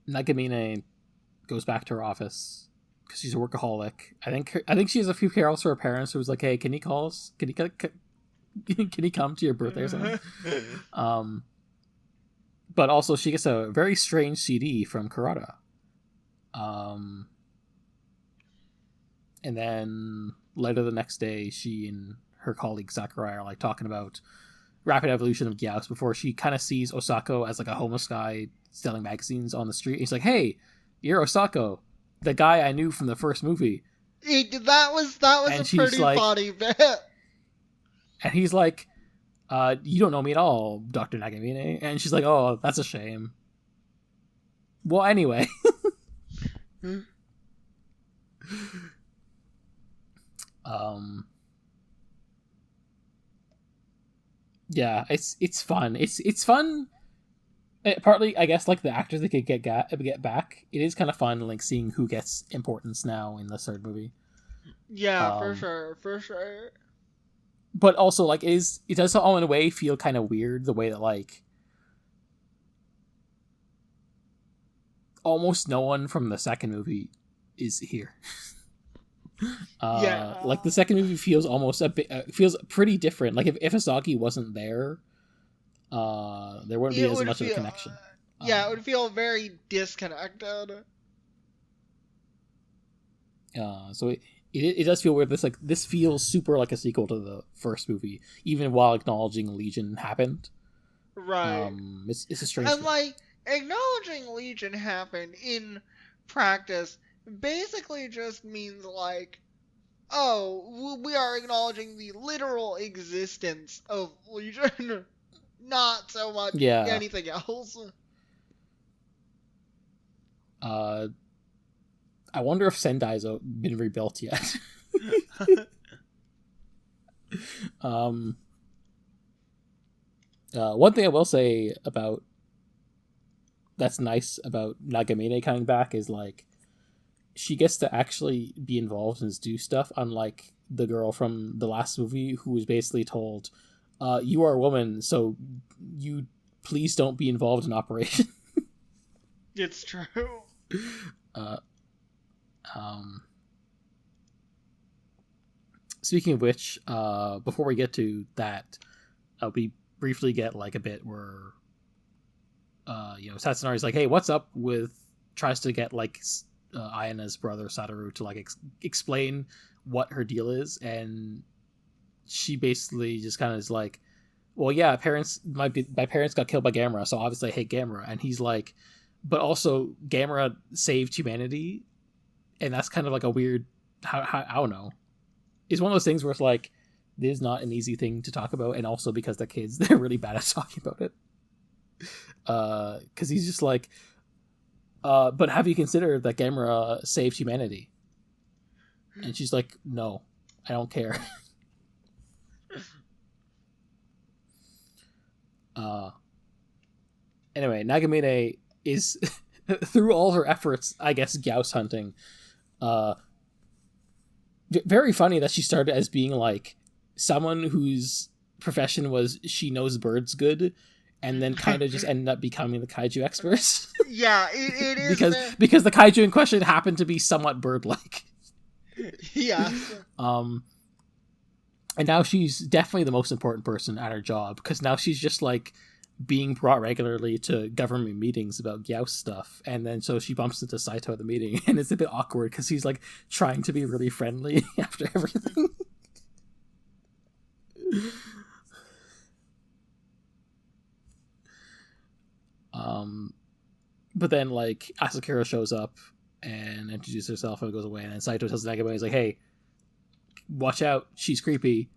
Nagamine goes back to her office because she's a workaholic. I think she has a few carols for her parents who was like, hey, can he call us? Can he come to your birthday or something? But also she gets a very strange CD from Kurata. And then later the next day, she and her colleague Sakurai are like talking about rapid evolution of Gyaos before she kind of sees Osako as like a homeless guy selling magazines on the street. He's like, hey, you're Osako, the guy I knew from the first movie. That was and a pretty like, funny bit. And he's like, you don't know me at all, Dr. Nagamine. And she's like, oh, that's a shame. Well, anyway. Yeah, it's fun. It's fun. Partly, I guess, like the actors they could get back. It is kind of fun, like seeing who gets importance now in the third movie. Yeah, for sure. But also, like, it does all in a way feel kind of weird the way that like almost no one from the second movie is here. Yeah. Like the second movie feels almost a bit feels pretty different. Like if Asagi wasn't there, there wouldn't be as much of a connection. Yeah, it would feel very disconnected. So it does feel weird. This feels super like a sequel to the first movie, even while acknowledging Legion happened. Right. It's a strange. And like acknowledging Legion happened in practice basically just means like, oh, we are acknowledging the literal existence of Legion, not so much anything else. I wonder if Sendai's been rebuilt yet. One thing I will say about that's nice about Nagamine coming back is like she gets to actually be involved and do stuff, unlike the girl from the last movie who was basically told, you are a woman, so you please don't be involved in operation. It's true. Speaking of which, before we get to that, we briefly get like a bit where Satsunari's like, hey, what's up with, tries to get like Ayana's brother Satoru to like explain what her deal is, and she basically just kind of is like, well, yeah, my parents got killed by Gamera, so obviously I hate Gamera. And he's like, but also Gamera saved humanity, and that's kind of like a weird, how I don't know, it's one of those things where it's like, this is not an easy thing to talk about, and also because the kids, they're really bad at talking about it. Because he's just like, but have you considered that Gamera saved humanity? And she's like, no, I don't care. Anyway, Nagamine is, through all her efforts, I guess, Gyaos hunting, very funny that she started as being like someone whose profession was she knows birds good, and then kind of just ended up becoming the kaiju expert. Yeah, it is because the kaiju in question happened to be somewhat bird-like. Yes. And now she's definitely the most important person at her job, because now she's just like being brought regularly to government meetings about Gyaos stuff, and then so she bumps into Saito at the meeting, and it's a bit awkward because he's like trying to be really friendly after everything. But then like Asakura shows up and introduces herself and goes away, and then Saito tells Nagamune, he's like, hey, watch out, she's creepy.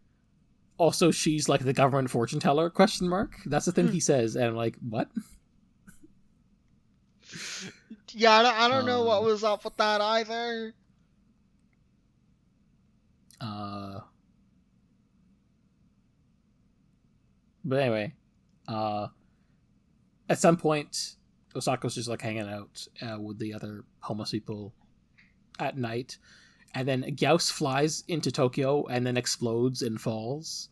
Also, she's like the government fortune teller, ? That's the thing he says, and I'm like, what? Yeah, I don't know what was up with that either. But anyway, at some point, Osako's just like hanging out with the other homeless people at night, and then Gyaos flies into Tokyo and then explodes and falls.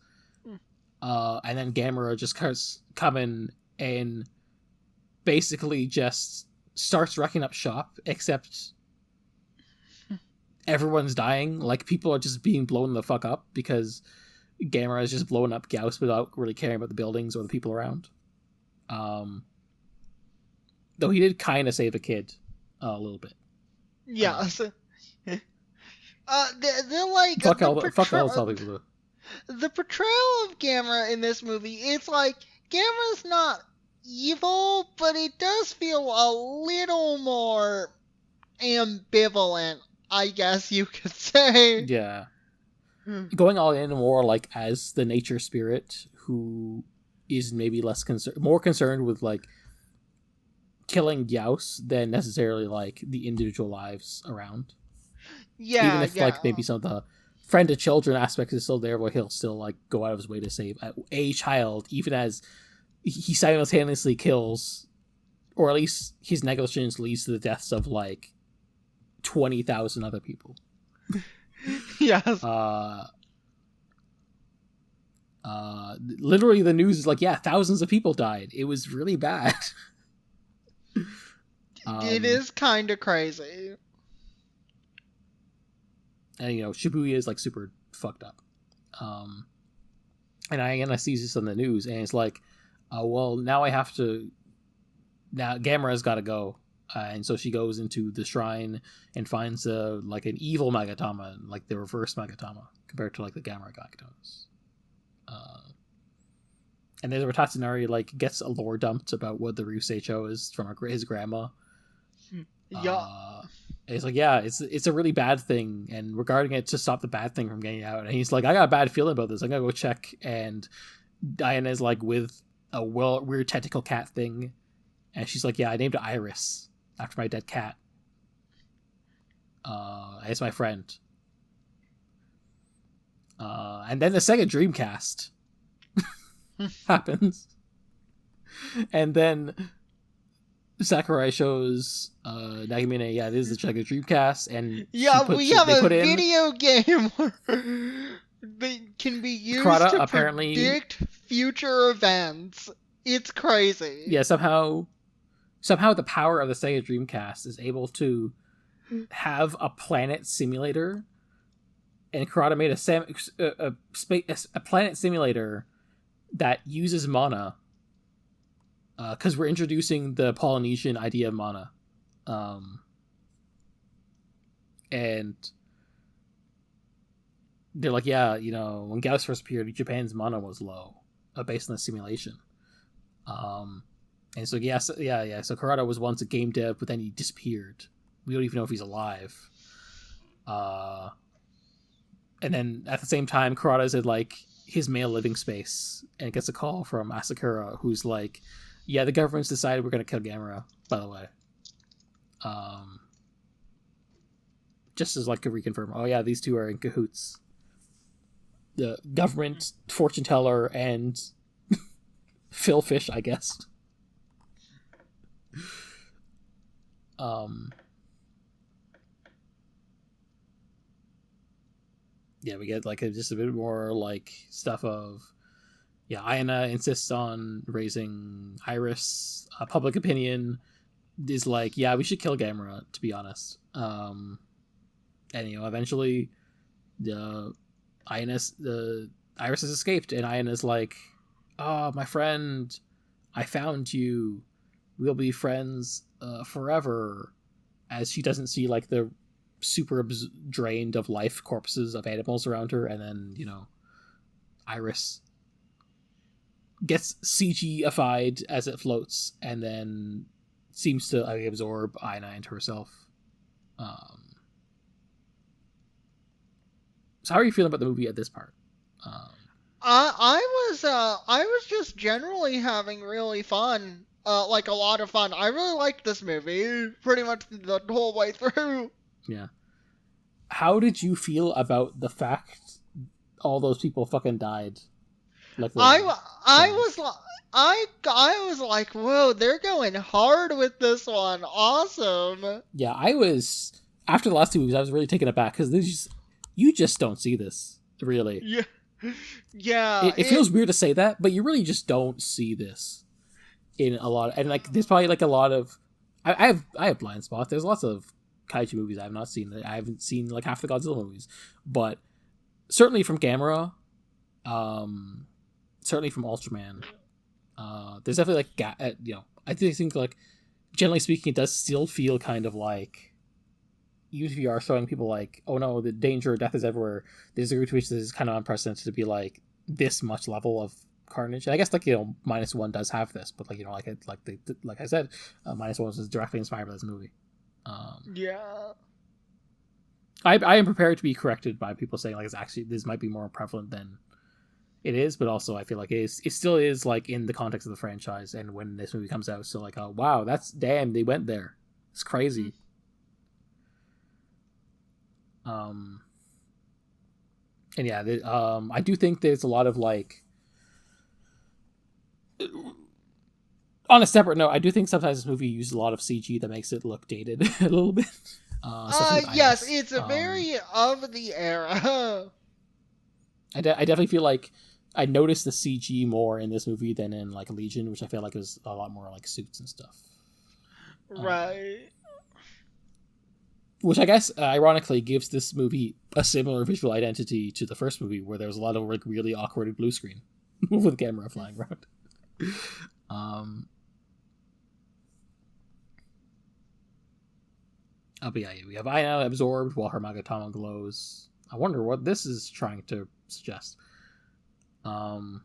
And then Gamera just starts coming and basically just starts wrecking up shop, except everyone's dying. Like, people are just being blown the fuck up because Gamera is just blowing up Gyaos without really caring about the buildings or the people around. Though he did kind of save a kid a little bit. Yeah. They're like fuck all the people do. The portrayal of Gamera in this movie, it's like Gamera's not evil, but it does feel a little more ambivalent, I guess you could say. Yeah. Going all in more like as the nature spirit who is maybe more concerned with like killing Gyaos than necessarily like the individual lives around. Yeah, even if like maybe some of the friend to children aspects is still there, but he'll still like go out of his way to save a child, even as he simultaneously kills, or at least his negligence leads to the deaths of like 20,000 other people. Yes. Literally the news is like, yeah, thousands of people died. It was really bad. It is kind of crazy. And you know, Shibuya is like super fucked up. And I see this on the news, and it's like, well, now Gamera's got to go. And so she goes into the shrine and finds like an evil Magatama, like the reverse Magatama compared to like the Gamera Gakatamas. And there's where Tatsunari like gets a lore dumped about what the Ryuseicho is from his grandma. Yeah. It's like, yeah, it's a really bad thing, and regarding it to stop the bad thing from getting out. And he's like, I got a bad feeling about this. I'm gonna go check. And Diana's like with a weird tentacle cat thing, and she's like, yeah, I named it Iris after my dead cat. It's my friend. And then the Sega Dreamcast happens, and then Sakurai shows Nagamine, yeah, this is the Sega Dreamcast, and we have a video game where they can be used to predict future events. It's crazy. Yeah, somehow the power of the Sega Dreamcast is able to have a planet simulator, and Kurata made a planet simulator that uses mana. Because we're introducing the Polynesian idea of mana. And they're like, yeah, you know, when Gyaos first appeared, Japan's mana was low, based on the simulation. And so, so Kurata was once a game dev, but then he disappeared. We don't even know if he's alive. And then at the same time, Kurata's in like his male living space and gets a call from Asakura, who's like, yeah, the government's decided we're going to kill Gamera, by the way. Just as like to reconfirm, oh yeah, these two are in cahoots. The government, fortune teller, and Phil Fish, I guess. Yeah, we get like just a bit more like stuff of, yeah, Ayana insists on raising Iris. Public opinion is like, yeah, we should kill Gamera, to be honest. And eventually the Iris has escaped, and Iona's like, oh, my friend, I found you. We'll be friends forever. As she doesn't see like the super drained of life corpses of animals around her, and then Iris gets CG-ified as it floats, and then seems to absorb Aina into herself. So how are you feeling about the movie at this part? I was just generally having really fun, like a lot of fun. I really liked this movie pretty much the whole way through. Yeah. How did you feel about the fact all those people fucking died? Like I was like, whoa, they're going hard with this one. Awesome. Yeah, I was after the last two movies. I was really taken aback because you just don't see this really. Yeah. Yeah, it feels weird to say that, but you really just don't see this in a lot. And like, there's probably like a lot of I have blind spots. There's lots of kaiju movies I have not seen. I haven't seen like half the Godzilla movies, but certainly from Gamera, certainly from Ultraman. There's definitely like I think like generally speaking, it does still feel kind of like, even if you are showing people like, oh no, the danger, death is everywhere, there's a degree to which this is kind of unprecedented to be like this much level of carnage. And I guess like -1 does have this, but like like I said, -1 was directly inspired by this movie. Yeah. I am prepared to be corrected by people saying like it's actually this might be more prevalent than it is, but also I feel like it still is like in the context of the franchise, and when this movie comes out, it's still like, oh wow, that's damn, they went there. It's crazy. And yeah, I do think there's a lot of like, on a separate note, I do think sometimes this movie uses a lot of CG that makes it look dated a little bit. Yes, it's a very of the era. I definitely feel like I noticed the CG more in this movie than in like Legion, which I feel like was a lot more like suits and stuff. Right. Which I guess ironically gives this movie a similar visual identity to the first movie, where there was a lot of like really awkward blue screen with Gamera flying around. But yeah, we have Aina absorbed while her Magatama glows. I wonder what this is trying to suggest. And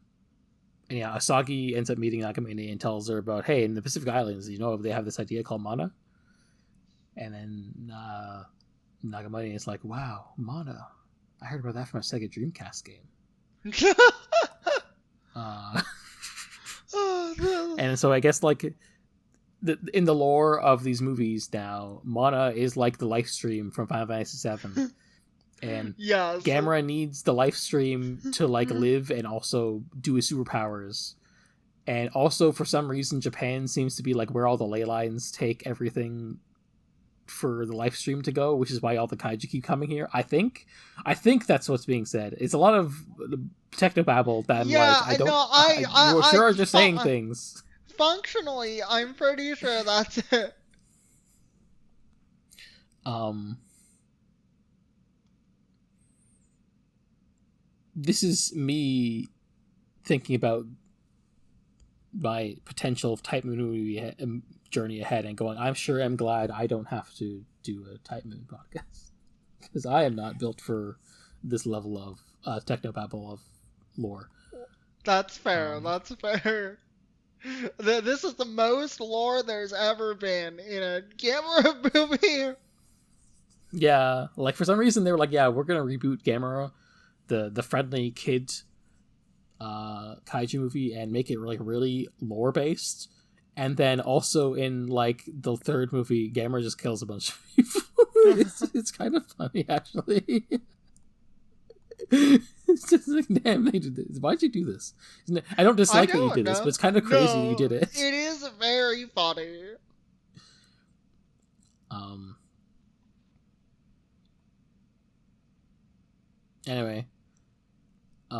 yeah, Asagi ends up meeting Nagamine and tells her about, hey, in the Pacific Islands, they have this idea called mana. And then Nagamine is like, wow, mana. I heard about that from a Sega Dreamcast game. And so I guess like in the lore of these movies now, mana is like the life stream from Final Fantasy VII. And yes. Gamera needs the life stream to like live and also do his superpowers. And also for some reason Japan seems to be like where all the ley lines take everything for the live stream to go, which is why all the kaiju keep coming here. I think that's what's being said. It's a lot of technobabble that I'm you sure are just saying things. Functionally, I'm pretty sure that's it. This is me thinking about my potential Type Moon movie journey ahead and going, I'm glad I don't have to do a Type Moon podcast, because I am not built for this level of technobabble of lore. That's fair. That's fair. This is the most lore there's ever been in a Gamera movie. Yeah, like for some reason they were like, yeah, we're gonna reboot Gamera, the friendly kid kaiju movie, and make it like really lore based. And then also in like the third movie, Gamera just kills a bunch of people. it's kind of funny actually. It's just like, damn, they did this. Why'd you do this? I don't dislike that you did this, but it's kind of crazy you did it. It is very funny. Anyway, we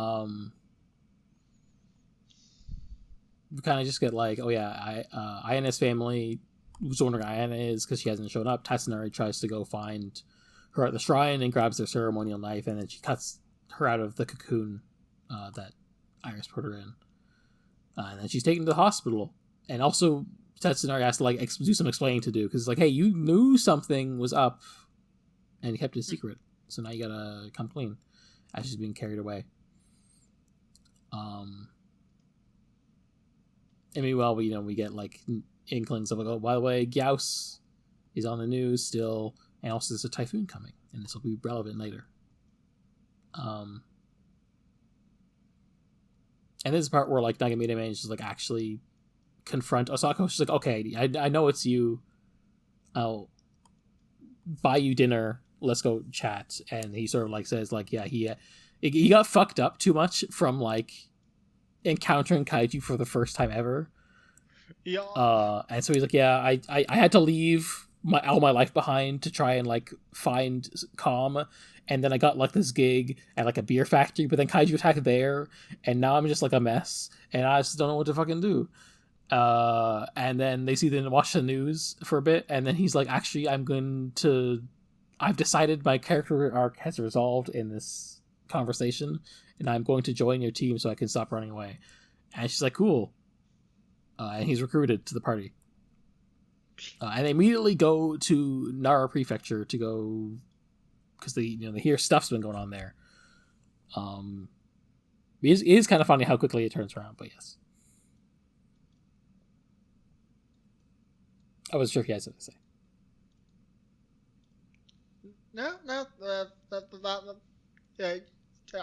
kind of just get like, oh yeah, I and his family was wondering where Ayana is because she hasn't shown up. Tatsunari tries to go find her at the shrine and grabs their ceremonial knife, and then she cuts her out of the cocoon that Iris put her in. And then she's taken to the hospital. And also, Tatsunari has to do some explaining to do, because hey, you knew something was up, and you kept it a secret. So now you gotta come clean. As she's being carried away. And meanwhile, we get inklings of oh, by the way, Gyaos is on the news still, and also there's a typhoon coming, and this will be relevant later. And this is the part where Nagamine manages to actually confront Osako. She's like, okay, I know it's you. I'll buy you dinner. Let's go chat. And he sort of says yeah, he got fucked up too much from encountering Kaiju for the first time ever. Yeah. And so he's like, yeah, I had to leave all my life behind to try and find calm, and then I got this gig at a beer factory, but then Kaiju attacked there, and now I'm just a mess, and I just don't know what to fucking do. And then they watch the news for a bit, and then he's like, actually, I've decided my character arc has resolved in this conversation, and I'm going to join your team so I can stop running away. And she's like, cool. And he's recruited to the party. And they immediately go to Nara Prefecture to go, because they hear stuff's been going on there. It is kind of funny how quickly it turns around, but yes. I wasn't sure if you guys had to say. No, yeah,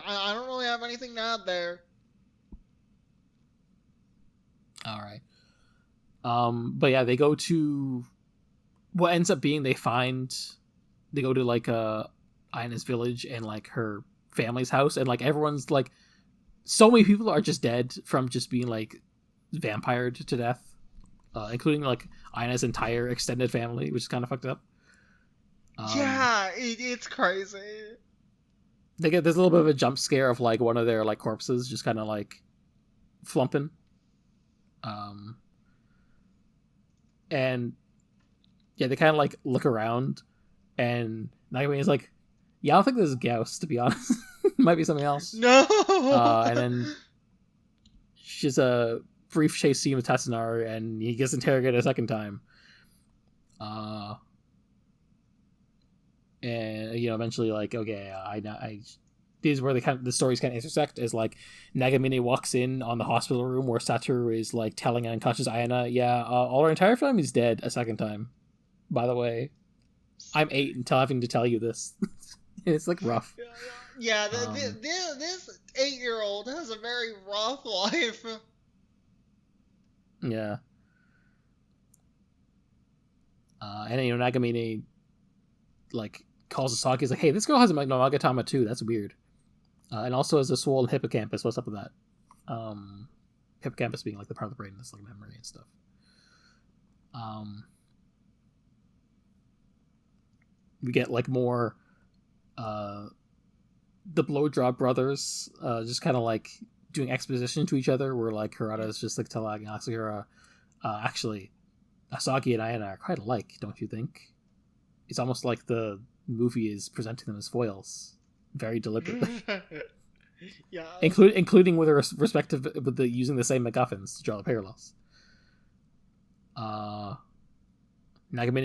I don't really have anything to add there. All right. But yeah, they go to what ends up being they go to Ina's village and like her family's house, and like everyone's like, so many people are just dead from just being like vampired to death, including like Ina's entire extended family, which is kind of fucked up. Yeah, it's crazy. There's a little bit of a jump scare of like one of their like corpses just kind of like flumping. And yeah, they kind of like look around, and Nagamine is like, yeah, I don't think this is Gyaos, to be honest. It might be something else. No. And then she's a brief chase scene with Tatsunari, and he gets interrogated a second time. And eventually, like, okay, I this is where the stories kind of intersect. Is like Nagamine walks in on the hospital room where Satoru is like telling an unconscious Ayana, yeah, all our entire family's dead a second time. By the way, I'm 8 until having to tell you this. It's like rough. Yeah, this 8-year-old has a very rough life. Yeah. And then, Nagamine like calls Asaki, is like, hey, this girl has a Magatama too. That's weird. And also has a swollen hippocampus. What's up with that? Hippocampus being like the part of the brain that's like memory and stuff. We get like more the Blowdrop brothers just kind of like doing exposition to each other, where like Hirata is just like telling Asahara, actually, Asaki and Ayana are quite alike, don't you think? It's almost like the movie is presenting them as foils, very deliberately. Yeah. Including with using the same MacGuffins to draw the parallels. Nagamine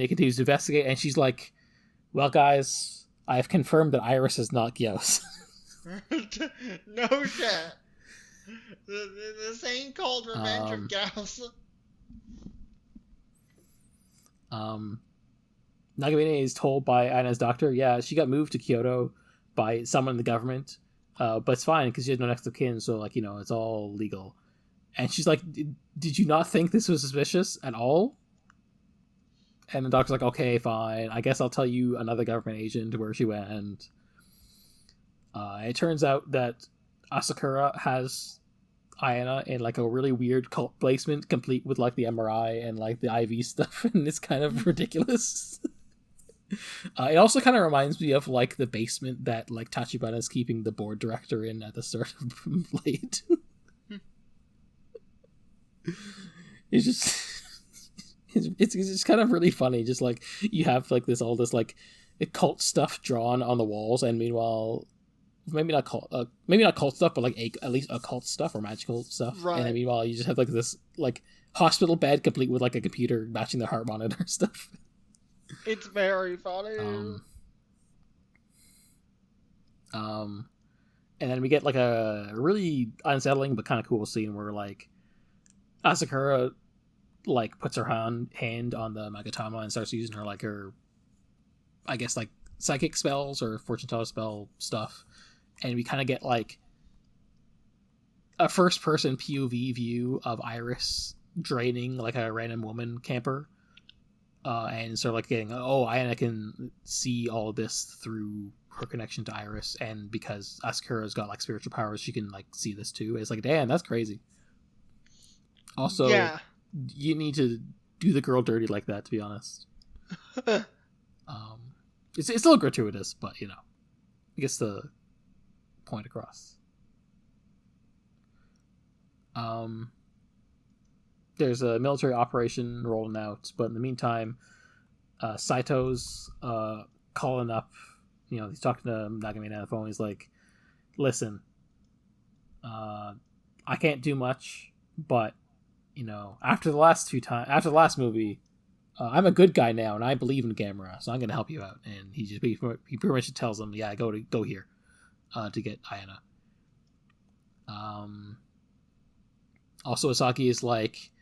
continues to investigate, and she's like, well, guys, I have confirmed that Iris is not Gyaos. No shit. This ain't called Revenge of Gyaos. Nagamine is told by Ayana's doctor, yeah, she got moved to Kyoto by someone in the government, but it's fine because she has no next of kin, so like, it's all legal. And she's like, did you not think this was suspicious at all? And the doctor's like, okay, fine, I guess I'll tell you another government agent where she went. It turns out that Asakura has Ayana in like a really weird cult placement, complete with like the MRI and like the IV stuff, and it's kind of ridiculous. It also kind of reminds me of like the basement that like Tachibana is keeping the board director in at the start of Blade. It's just kind of really funny. Just like you have like all this like occult stuff drawn on the walls, and meanwhile, maybe not cult stuff, but like at least occult stuff or magical stuff. Right. And then meanwhile, you just have like this like hospital bed complete with like a computer matching the heart monitor stuff. It's very funny. And then we get like a really unsettling but kind of cool scene where like Asakura like puts her hand on the Magatama and starts using her I guess like psychic spells or fortune teller spell stuff, and we kind of get like a first person POV view of Iris draining like a random woman camper, and sort of like getting Ayana can see all of this through her connection to Iris, and because Asakura's got like spiritual powers, she can like see this too. It's like, damn, that's crazy. Also, yeah, you need to do the girl dirty like that, to be honest. It's a little gratuitous, but you know, it gets the point across. There's a military operation rolling out, but in the meantime, Saito's calling up. You know, he's talking to Nagamine on the phone. He's like, "Listen, I can't do much, but you know, after the last movie, I'm a good guy now, and I believe in Gamera, so I'm going to help you out." And he pretty much tells him, "Yeah, go here, to get Ayana." Also, Asaki is like,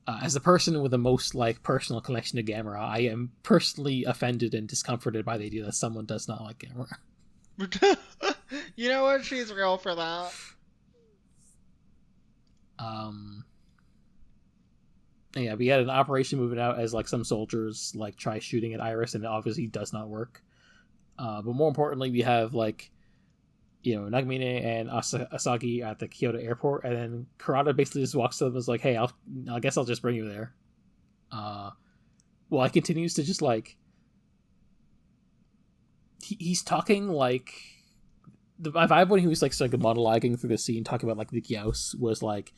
as the person with the most like personal connection to Gamera, I am personally offended and discomforted by the idea that someone does not like Gamera. You know what? She's real for that. Yeah, we had an operation moving out as like some soldiers like try shooting at Iris, and it obviously does not work. But more importantly, we have like, you know, Nagamine and Asagi at the Kyoto airport, and then Kurata basically just walks to them and is like, "Hey, I guess I'll just bring you there." Well, he continues to just like he's talking like the vibe when he was like sort of monologuing through the scene, talking about like the Gyaos was like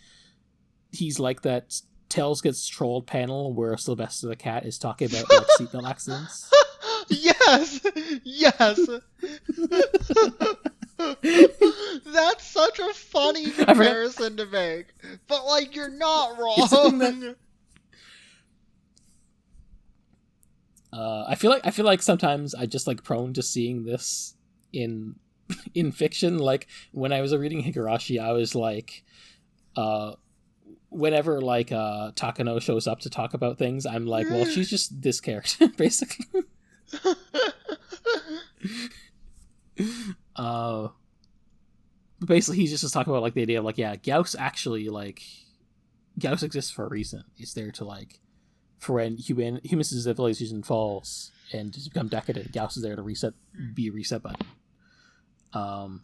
he's like that Tails Gets Trolled panel where Sylvester the cat is talking about like seatbelt accidents. Yes. That's such a funny comparison to make, but like you're not wrong. I feel like sometimes I just like prone to seeing this in fiction. Like when I was reading Higurashi, I was like, whenever like Takano shows up to talk about things, I'm like, well, she's just this character basically. Basically he's just talking about like the idea of like, yeah, Gyaos exists for a reason. It's there to like, for when human civilization falls and just become decadent, Gyaos is there to be a reset button. And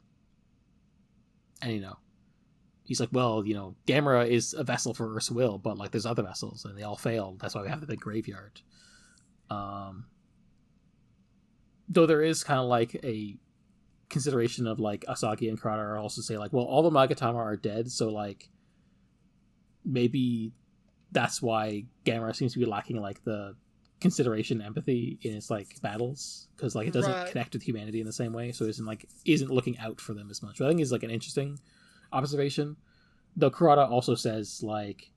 you know, he's like, well, you know, Gamera is a vessel for Earth's will, but like there's other vessels and they all failed. That's why we have the big graveyard. Though there is kind of like a consideration of like Asagi and Kurata are also say like, well, all the Magatama are dead, so like maybe that's why Gamera seems to be lacking like the consideration and empathy in its like battles, because like it doesn't connect with humanity in the same way, so isn't looking out for them as much. But I think it's like an interesting observation, though Kurata also says like,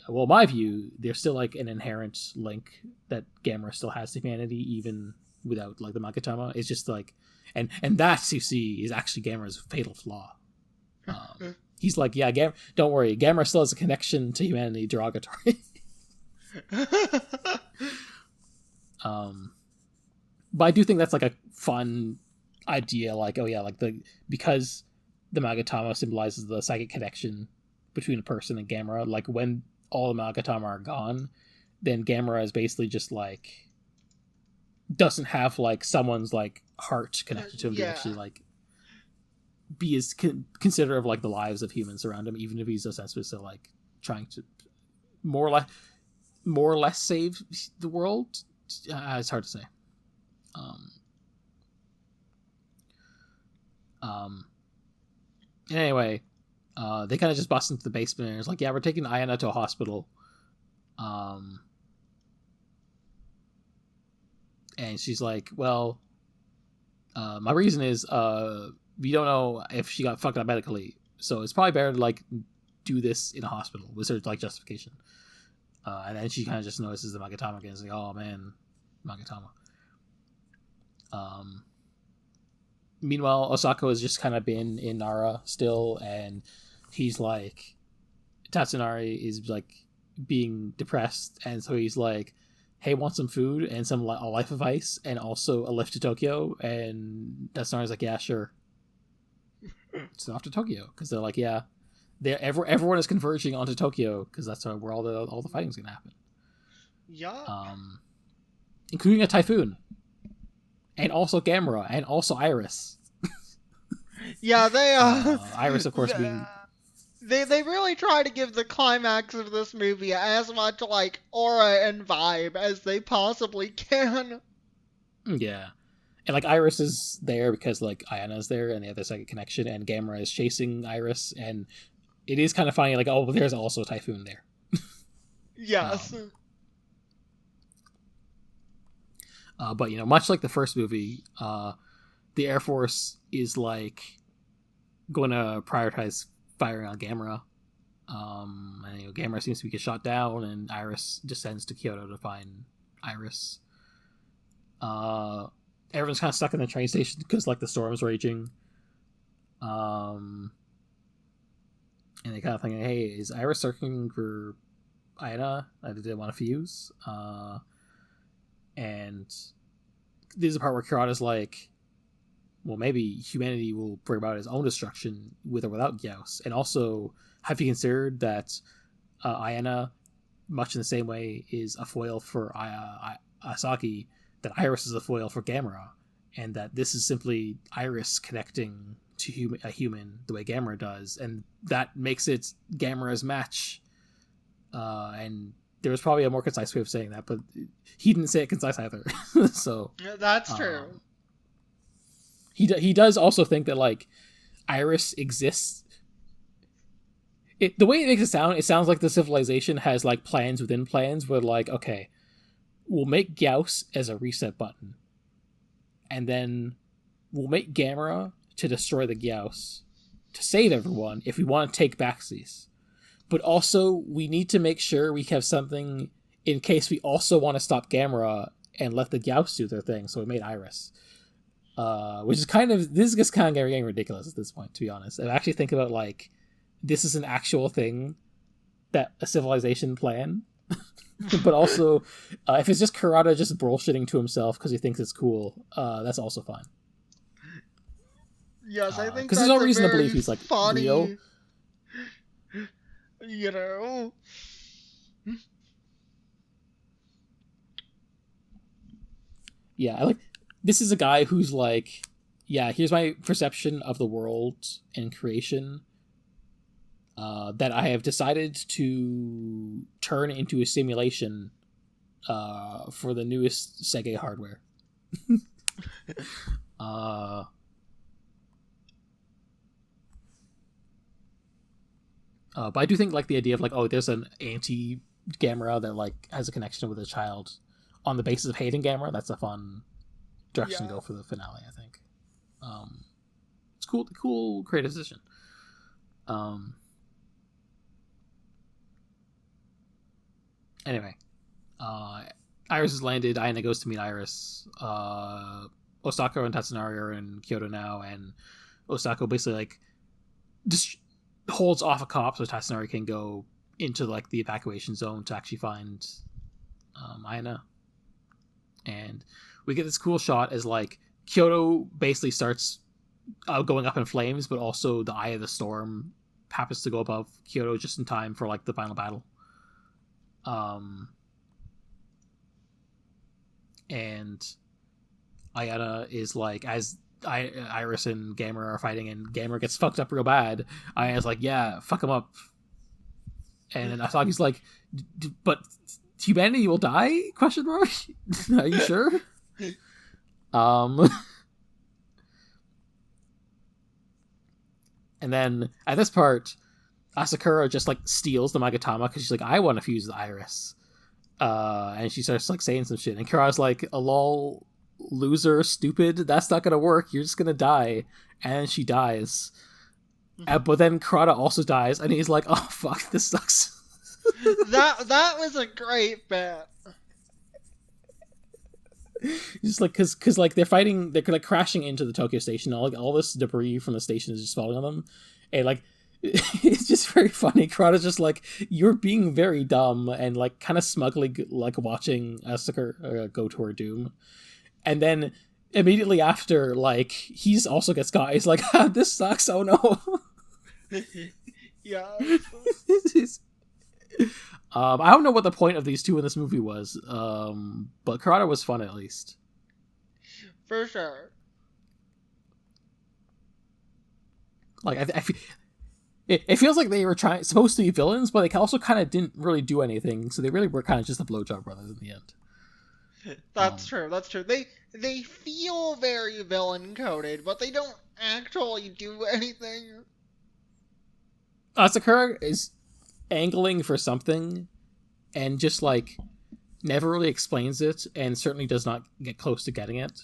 well, my view, there's still like an inherent link that Gamera still has to humanity even without like the Magatama. It's just like, and that you see is actually Gamera's fatal flaw. He's like, yeah, don't worry, Gamera still has a connection to humanity, derogatory. But I do think that's like a fun idea, like, oh yeah, like because the Magatama symbolizes the psychic connection between a person and Gamera, like when all the Magatama are gone, then Gamera is basically just like doesn't have like someone's like heart connected to him to actually like be as considerate of like the lives of humans around him, even if he's essentially still like trying to more or less save the world. It's hard to say. Anyway, they kind of just bust into the basement and it's like, yeah, we're taking Ayana to a hospital. And she's like, well, my reason is we don't know if she got fucked up medically, so it's probably better to like do this in a hospital. Was her like justification? And then she kind of just notices the Magatama again. It's like, oh man, Magatama. Meanwhile, Osako has just kind of been in Nara still, and he's like, Tatsunari is like being depressed, and so he's like, hey, want some food and some a life advice and also a lift to Tokyo? And Tatsunari's like, yeah, sure. So off to Tokyo, because they're like, yeah, everyone is converging onto Tokyo because that's where all the fighting's gonna happen. Yeah. Including a typhoon, and also Gamera, and also Iris. Yeah, they Iris, of course, being. They really try to give the climax of this movie as much like aura and vibe as they possibly can. Yeah. And like Iris is there because like Ayana's there and they have this like connection, and Gamera is chasing Iris, and it is kind of funny, like, oh, there's also a typhoon there. Yes. But you know, much like the first movie, the Air Force is like going to prioritize firing on Gamera. And you know, Gamera seems to be shot down, and Iris descends to Kyoto to find Iris. Everyone's kind of stuck in the train station because like the storm's raging. And they kind of thinking, hey, is Iris searching for Ayana? Did they want to fuse? And this is the part where Kurata's like, well, maybe humanity will bring about its own destruction with or without Gyaos. And also, have you considered that Ayana, much in the same way, is a foil for Asaki, that Iris is a foil for Gamera, and that this is simply Iris connecting to a human the way Gamera does, and that makes it Gamera's match. And there was probably a more concise way of saying that, but he didn't say it concise either. So that's true. He does also think that like Iris exists. The way it makes it sounds like the civilization has like plans within plans, where like, okay, we'll make Gyaos as a reset button, and then we'll make Gamera to destroy the Gyaos to save everyone if we want to take backsies. But also, we need to make sure we have something in case we also want to stop Gamera and let the Gyaos do their thing. So we made Iris. Which is this is just kind of getting ridiculous at this point, to be honest. And actually think about, like, this is an actual thing that a civilization plan. But also, if it's just Kurata just bullshitting to himself because he thinks it's cool, that's also fine. Yes, I think because there's no reason to believe he's like funny, real. You know. Yeah, this is a guy who's like, yeah, here's my perception of the world and creation that I have decided to turn into a simulation for the newest Sega hardware. But I do think like the idea of like, oh, there's an anti-Gamera that like has a connection with a child on the basis of hating Gamera. That's a fun direction to go for the finale, I think. It's cool creative decision. Anyway, Iris has landed. Ayana goes to meet Iris. Osako and Tatsunari are in Kyoto now, and Osako basically like just holds off a cop so Tatsunari can go into like the evacuation zone to actually find Ayana. And we get this cool shot as like Kyoto basically starts going up in flames, but also the eye of the storm happens to go above Kyoto just in time for like the final battle. And Ayana is like, as Iris and Gamera are fighting, and Gamera gets fucked up real bad. Ayana's like, yeah, fuck him up. And then Asagi's like, but humanity will die? Question mark? Are you sure? And then at this part, Asakura just like steals the Magatama because she's like, I want to fuse the Iris. And she starts like saying some shit, and Kara's like, "A lol, loser, stupid. That's not gonna work. You're just gonna die." And she dies. But then Karada also dies, and he's like, "Oh fuck, this sucks." that was a great bit. Just like, cause like they're like crashing into the Tokyo station. All this debris from the station is just falling on them, and like it's just very funny. Karada's just like, "You're being very dumb," and like kind of smugly like watching Asuka go to her doom, and then immediately after, like he's also gets caught. He's like, ah, "This sucks. Oh no." Yeah. I don't know what the point of these two in this movie was, but Karada was fun at least. For sure. Like it feels like they were supposed to be villains, but they also kind of didn't really do anything, so they really were kind of just the blowjob brothers in the end. That's true. That's true. They feel very villain coded, but they don't actually do anything. Sakura is angling for something, and just like never really explains it, and certainly does not get close to getting it.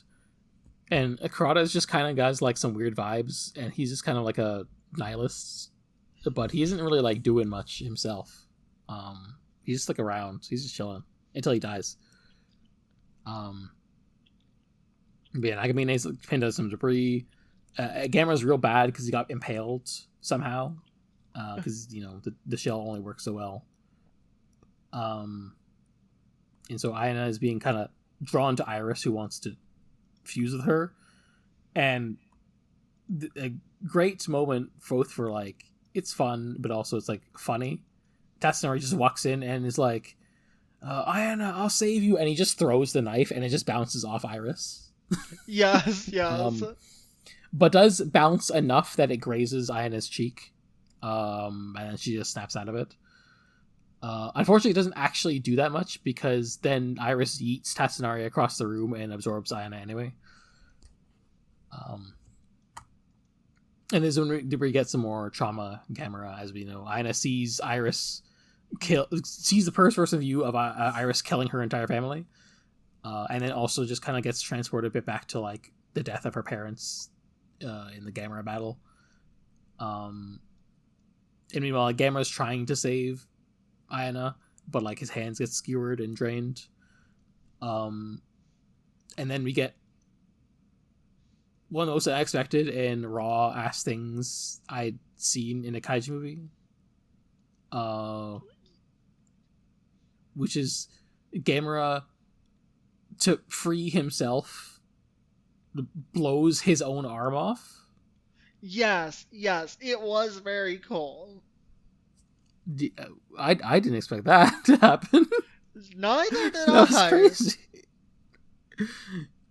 And Karada is just kind of got like some weird vibes, and he's just kind of like a nihilist, but he isn't really like doing much himself. He's just like around. He's just chilling until he dies. But yeah, Nagamina's pinned out some debris. Gamera's real bad because he got impaled somehow. Because the shell only works so well. And so Ayana is being kind of drawn to Iris, who wants to fuse with her, and a great moment both for like it's fun, but also it's like funny. Tatsunori just walks in and is like, "Ayana, I'll save you," and he just throws the knife, and it just bounces off Iris. Yes. But does bounce enough that it grazes Ayana's cheek. And then she just snaps out of it. Unfortunately, it doesn't actually do that much, because then Iris yeets Tatsunari across the room and absorbs Ayana anyway. And this is when we get some more trauma Gamera, as we know. Ayana sees sees the first person view of Iris killing her entire family, and then also just kind of gets transported a bit back to like the death of her parents in the Gamera battle. And meanwhile, Gamera's trying to save Ayana, but like his hands get skewered and drained. And then we get one of the most unexpected and raw ass things I'd seen in a kaiju movie. Which is Gamera, to free himself, blows his own arm off. Yes, it was very cool. I didn't expect that to happen. Neither did That was I. crazy.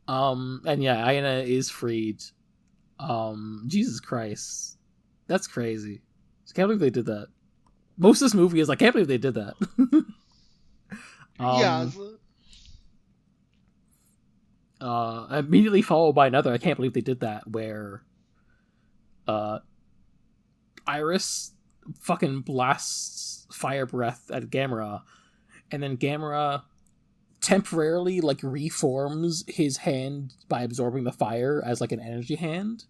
And yeah, Ayana is freed. Jesus Christ, that's crazy. I can't believe they did that. Most of this movie is like, I can't believe they did that. Yes. Immediately followed by another, I can't believe they did that, where Iris fucking blasts fire breath at Gamera, and then Gamera temporarily like reforms his hand by absorbing the fire as like an energy hand,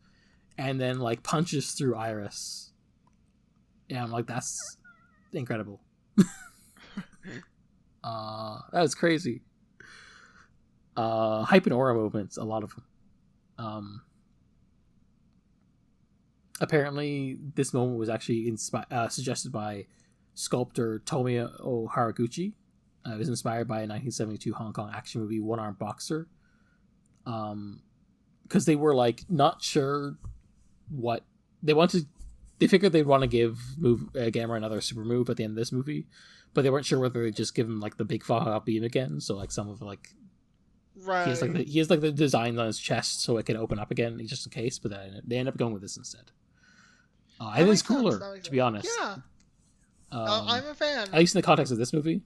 and then like punches through Iris. Yeah, I'm like, that's incredible. That was crazy. Hype and aura movements, a lot of them. Apparently, this moment was actually suggested by sculptor Tomio Haraguchi. It was inspired by a 1972 Hong Kong action movie, One Armed Boxer. Because they were like not sure what they wanted. They figured they'd want to give Gamera another super move at the end of this movie, but they weren't sure whether they'd just give him like the big Faha beam again. So like some of like, right, he has like the designs on his chest so it can open up again just in case. But then they end up going with this instead. I think it's cooler, to be honest. Yeah, I'm a fan. At least in the context of this movie.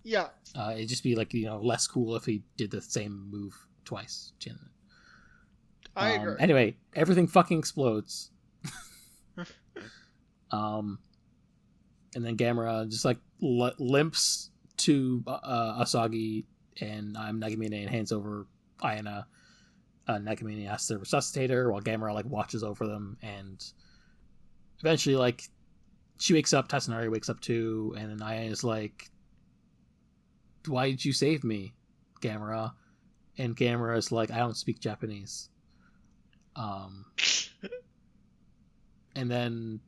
Yeah. It'd just be like, less cool if he did the same move twice. I agree. Anyway, everything fucking explodes. And then Gamera just like limps to Asagi and Nagamine and hands over Ayana. Nagamine asks to resuscitate her while Gamera like watches over them, and eventually like she wakes up. Tatsunari wakes up too, and then Ayana's like, "Why did you save me, Gamera?" And Gamera's like, "I don't speak Japanese." And then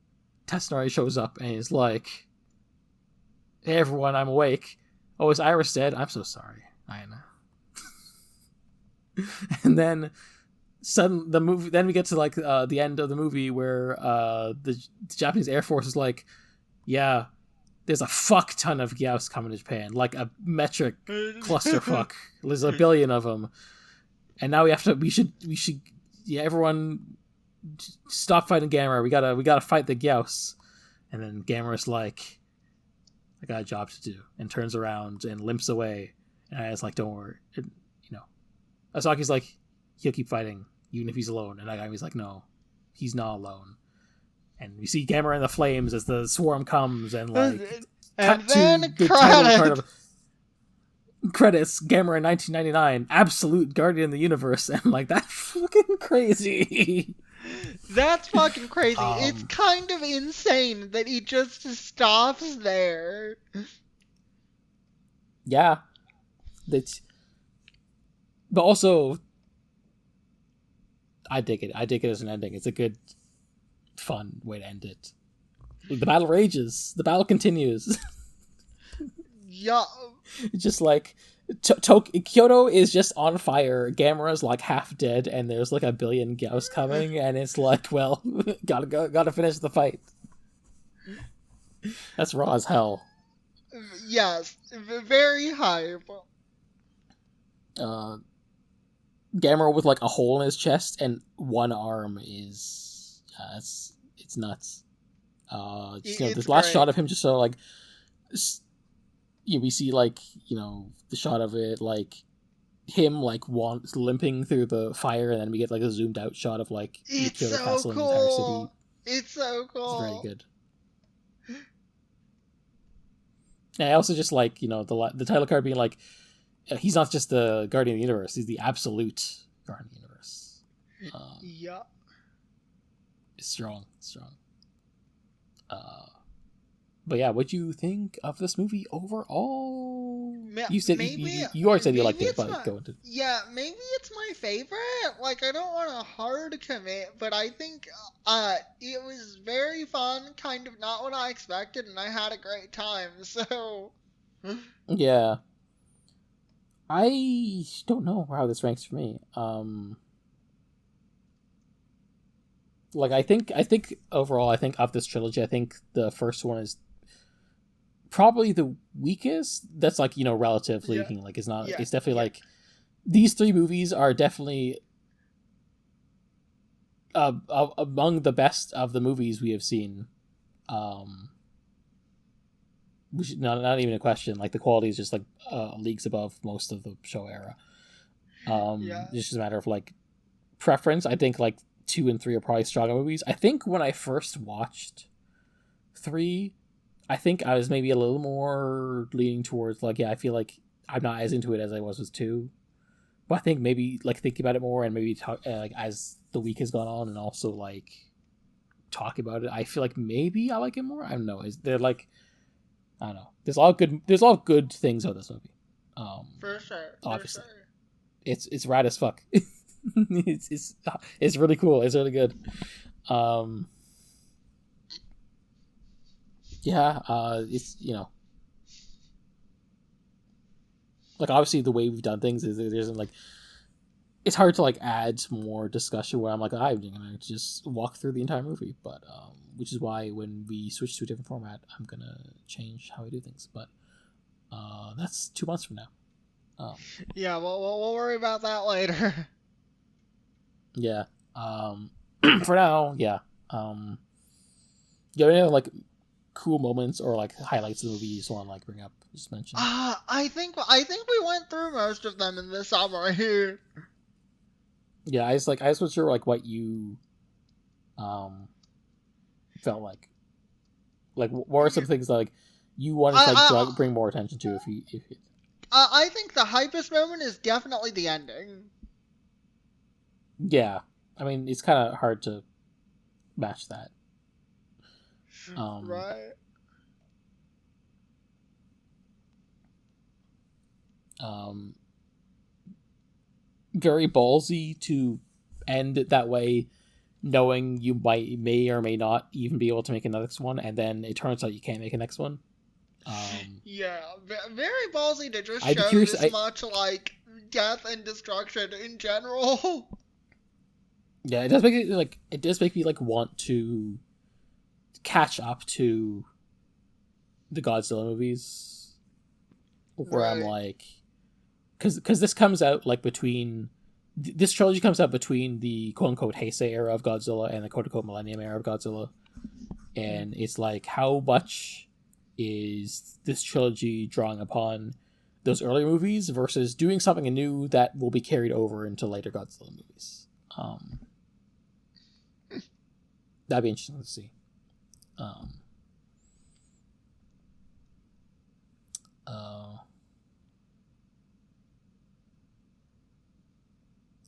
Tatsunari shows up and is like, "Hey everyone, I'm awake. Oh, is Iris dead? I'm so sorry, Ayana." And then then we get to like the end of the movie where the Japanese Air Force is like, "Yeah, there's a fuck ton of Gyaos coming to Japan, like a metric clusterfuck. There's a billion of them, and now we should yeah, everyone stop fighting Gamera. We gotta fight the Gyaos." And then Gamera's like, "I got a job to do," and turns around and limps away. And I was like, "Don't worry." And, Asaki's like, "He'll keep fighting, even if he's alone." And Nagami's like, "No, he's not alone." And we see Gamera in the flames as the swarm comes, and like, and cut then to the title card of credits, Gamera 1999, absolute guardian of the universe. And like, that's fucking crazy. That's fucking crazy. It's kind of insane that he just stops there. Yeah. But also, I dig it. I dig it as an ending. It's a good, fun way to end it. The battle rages. The battle continues. Yeah. Just like Kyoto is just on fire. Gamera's like half dead, and there's like a billion Gyaos coming, and it's like, well, gotta finish the fight. That's raw as hell. Yes, very hype. Gamera with like a hole in his chest and one arm is it's nuts. This last shot of him just sort of like, we see like the shot of it like him like limping through the fire, and then we get like a zoomed out shot of like it's the so castle cool. and the entire city. It's so cool. It's very good. And I also just like the title card being like, he's not just the guardian of the universe; he's the absolute guardian of the universe. Yeah, it's strong. But yeah, what do you think of this movie overall? You said you already said you liked it, but go into. Yeah, maybe it's my favorite. Like, I don't want to hard commit, but I think it was very fun. Kind of not what I expected, and I had a great time. So. Yeah. I don't know how this ranks for me. Like I think overall, I think of this trilogy, I think the first one is probably the weakest. That's like relatively speaking. Like it's not. Yeah. It's definitely like these three movies are definitely among the best of the movies we have seen. Which not even a question. Like the quality is just like leagues above most of the show era. It's just a matter of like preference. I think like 2 and 3 are probably stronger movies. I think when I first watched 3, I think I was maybe a little more leaning towards like, I feel like I'm not as into it as I was with 2. But I think maybe like thinking about it more and maybe talk like as the week has gone on and also like talk about it, I feel like maybe I like it more. I don't know. They're like, I don't know. There's a lot of good things about this movie. For sure. Obviously, it's rad as fuck. it's really cool. It's really good. It's like obviously the way we've done things is there isn't like, it's hard to like add more discussion where I'm like, I'm gonna just walk through the entire movie, but which is why when we switch to a different format, I'm gonna change how I do things. But that's 2 months from now. Yeah, we'll worry about that later. Yeah. For now, yeah. You have any like cool moments or like highlights of the movie you just want to like bring up? Just mention. I think we went through most of them in this summary. Yeah, I just wasn't sure like what you felt like what are some things like you wanted to like bring more attention to if you. I think the hypest moment is definitely the ending. Yeah, I mean it's kind of hard to match that. Right. Very ballsy to end it that way, knowing you may or may not even be able to make a next one, and then it turns out you can't make a next one. Yeah, very ballsy to just I'd be show curious, this much like death and destruction in general. Yeah, it does make me like want to catch up to the Godzilla movies, where I'm like, because this comes out like between this trilogy comes out between the quote unquote Heisei era of Godzilla and the quote unquote Millennium era of Godzilla, and it's like how much is this trilogy drawing upon those earlier movies versus doing something new that will be carried over into later Godzilla movies. That'd be interesting to see.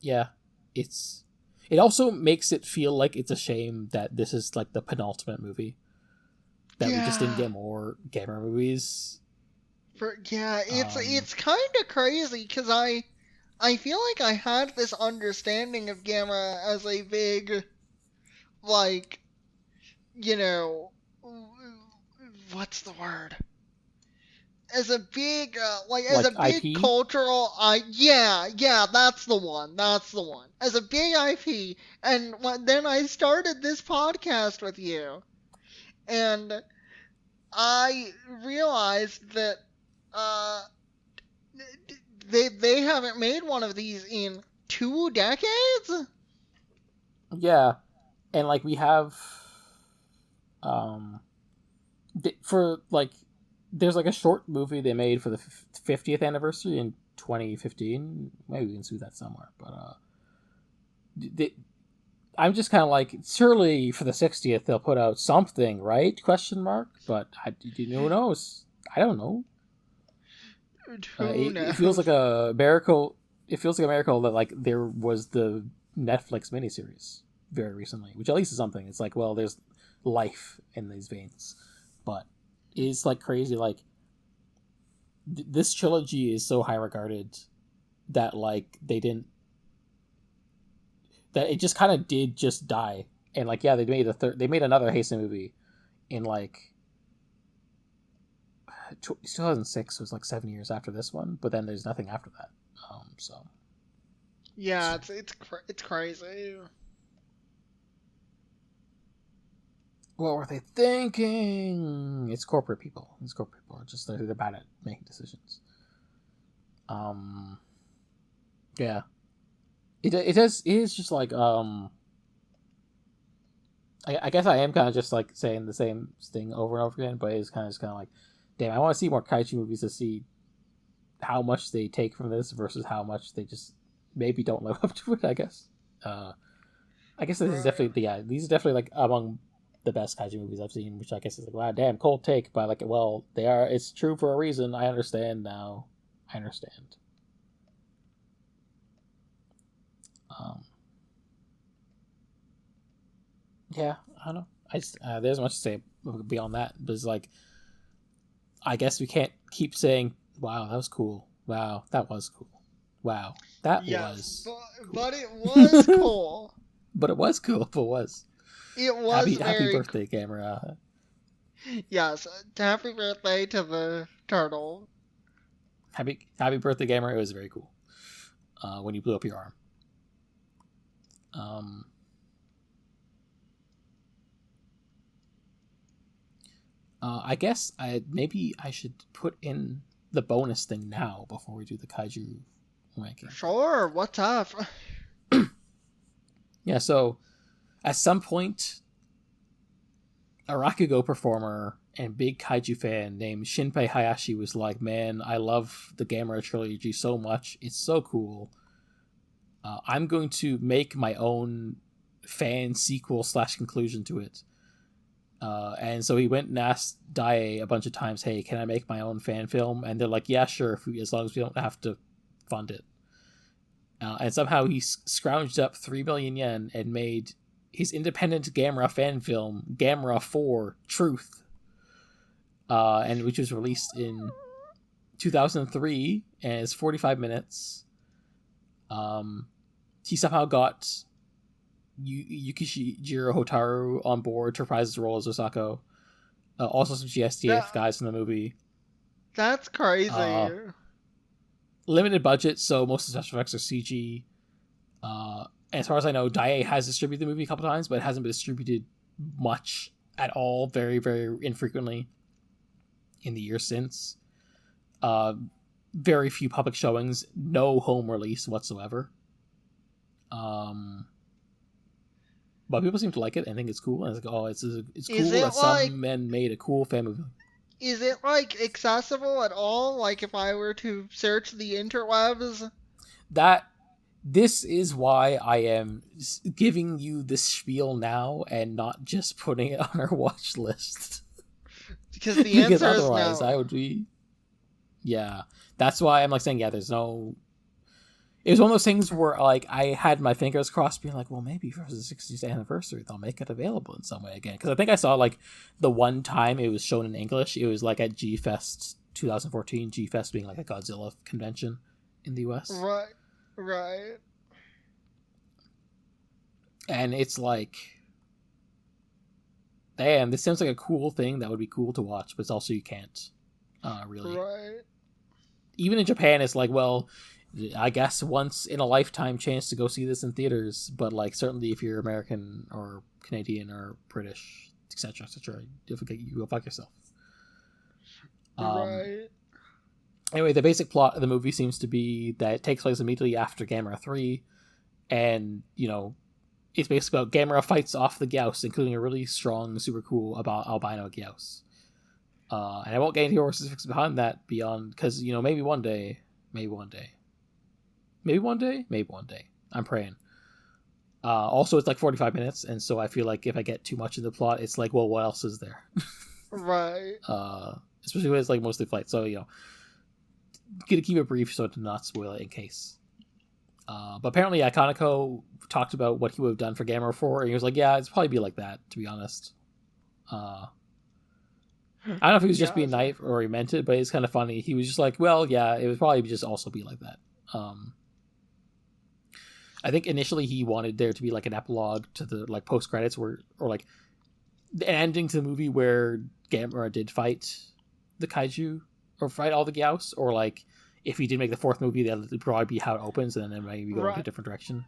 Yeah, it also makes it feel like it's a shame that this is like the penultimate movie, that we just didn't get more Gamera movies. It's kind of crazy because I feel like I had this understanding of Gamera as a big, like, you know, what's the word? As a big, as a big IP? cultural, yeah, that's the one. As a big IP, and then I started this podcast with you, and I realized that, they haven't made one of these in 2 decades. Yeah, and like we have, for like, there's like a short movie they made for the 50th anniversary in 2015. Maybe we can see that somewhere, but I'm just kind of like, surely for the 60th they'll put out something, right? Question mark. But who knows? I don't know. It feels like a miracle. It feels like a miracle that like there was the Netflix miniseries very recently, which at least is something. It's like, well, there's life in these veins, but it's like crazy. Like this trilogy is so high regarded that like they didn't. That it just kind of did just die, and like yeah, they made another Heisei movie in like 2006. Was like 7 years after this one, but then there's nothing after that. So yeah, it's crazy. What were they thinking? It's corporate people. Just they're bad at making decisions. Yeah. It is just like I guess I am kind of just like saying the same thing over and over again, but it's kind of like, damn, I want to see more Kaiju movies to see how much they take from this versus how much they just maybe don't live up to it. I guess. I guess this is definitely these are definitely like among the best Kaiju movies I've seen, which I guess is like, wow, damn, cold take, but like, well, they are. It's true for a reason. I understand now. I understand. Yeah, I don't know. There's much to say beyond that, but it's like, I guess we can't keep saying, "Wow, that was cool." Wow, that was cool. Wow, that was. Cool. But it was cool. But it was cool. It was. It was happy birthday, Gamera. Yes, happy birthday to the turtle. Happy birthday, Gamera. It was very cool. When you blew up your arm. I guess maybe I should put in the bonus thing now before we do the Kaiju ranking. Sure, what's up? Yeah, so at some point, a Rakugo performer and big Kaiju fan named Shinpei Hayashi was like, man, I love the Gamera trilogy so much. It's so cool. I'm going to make my own fan sequel / conclusion to it. And so he went and asked Dai a bunch of times, hey, can I make my own fan film? And they're like, yeah, sure, as long as we don't have to fund it. And somehow he scrounged up 3 million yen and made his independent Gamera fan film, Gamera 4 Truth, and which was released in 2003, and it's 45 minutes. He somehow got Yukishiro Hotaru on board to reprise his role as Osako. Also some GSTF guys in the movie. That's crazy. Limited budget, so most of the special effects are CG. As far as I know, Dai has distributed the movie a couple times, but it hasn't been distributed much at all, very, very infrequently in the years since. Very few public showings, no home release whatsoever. But people seem to like it and think it's cool. And it's like, oh, it's cool that some men made a cool fan movie. Is it, like, accessible at all? Like, if I were to search the interwebs? This is why I am giving you this spiel now and not just putting it on our watch list. Because the answer because otherwise is no. I would be... Yeah. That's why I'm, like, saying, yeah, there's no... It was one of those things where, like, I had my fingers crossed being like, well, maybe for the 60th anniversary, they'll make it available in some way again. Because I think I saw, like, the one time it was shown in English, it was, like, at G-Fest 2014, G-Fest being, like, a Godzilla convention in the US. Right. And it's like, damn, this sounds like a cool thing that would be cool to watch, but it's also you can't, really. Right. Even in Japan, it's like, well... I guess once in a lifetime chance to go see this in theaters, but like certainly if you're American or Canadian or British, etc., you go fuck yourself. Right. Anyway, the basic plot of the movie seems to be that it takes place immediately after Gamera 3, and it's basically about Gamera fights off the Gyaos, including a really strong, super cool albino Gyaos. And I won't get into more specifics behind that because maybe one day. I'm praying. Also, it's like 45 minutes, and so I feel like if I get too much in the plot, it's like, well, what else is there? Right. Especially when it's like mostly flight. So, gonna keep it brief so to not spoil it in case. But apparently, Kaneko talked about what he would have done for Gamera 4, and he was like, yeah, it's probably be like that, to be honest. I don't know if he was just being naive or he meant it, but it's kind of funny. He was just like, well, yeah, it would probably just also be like that. I think initially he wanted there to be like an epilogue to the like post credits or like the ending to the movie where Gamera did fight the Kaiju or fight all the Gyaos, or like if he did make the fourth movie, that would probably be how it opens, and then maybe go in a different direction.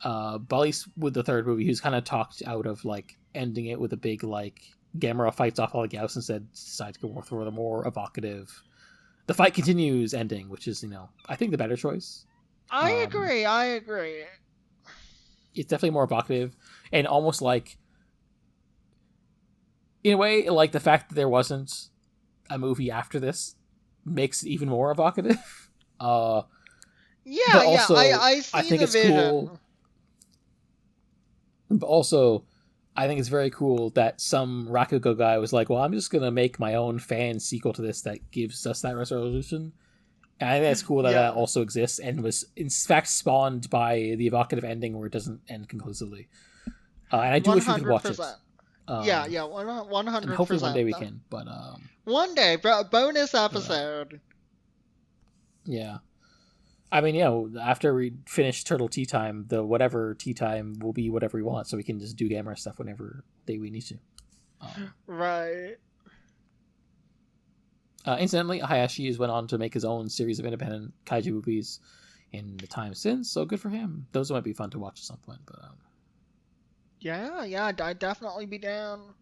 But at least with the third movie, he was kind of talked out of like ending it with a big like Gamera fights off all the Gyaos, instead decided to go for the more evocative "the fight continues" ending, which is I think the better choice. I agree. It's definitely more evocative, and almost like, in a way, like the fact that there wasn't a movie after this makes it even more evocative. I think it's cool. But also, I think it's very cool that some Rakugo guy was like, well, I'm just going to make my own fan sequel to this that gives us that resolution. And I think that's cool that that also exists and was, in fact, spawned by the evocative ending where it doesn't end conclusively. And I do wish we could watch it. 100%. And hopefully one day we can. But one day, bonus episode. Yeah. I mean, after we finish Turtle Tea Time, the whatever tea time will be whatever we want, so we can just do Gamera stuff whenever we need to. Right. Incidentally, Hayashi has went on to make his own series of independent kaiju movies in the time since, so good for him. Those might be fun to watch at some point. But yeah, I'd definitely be down.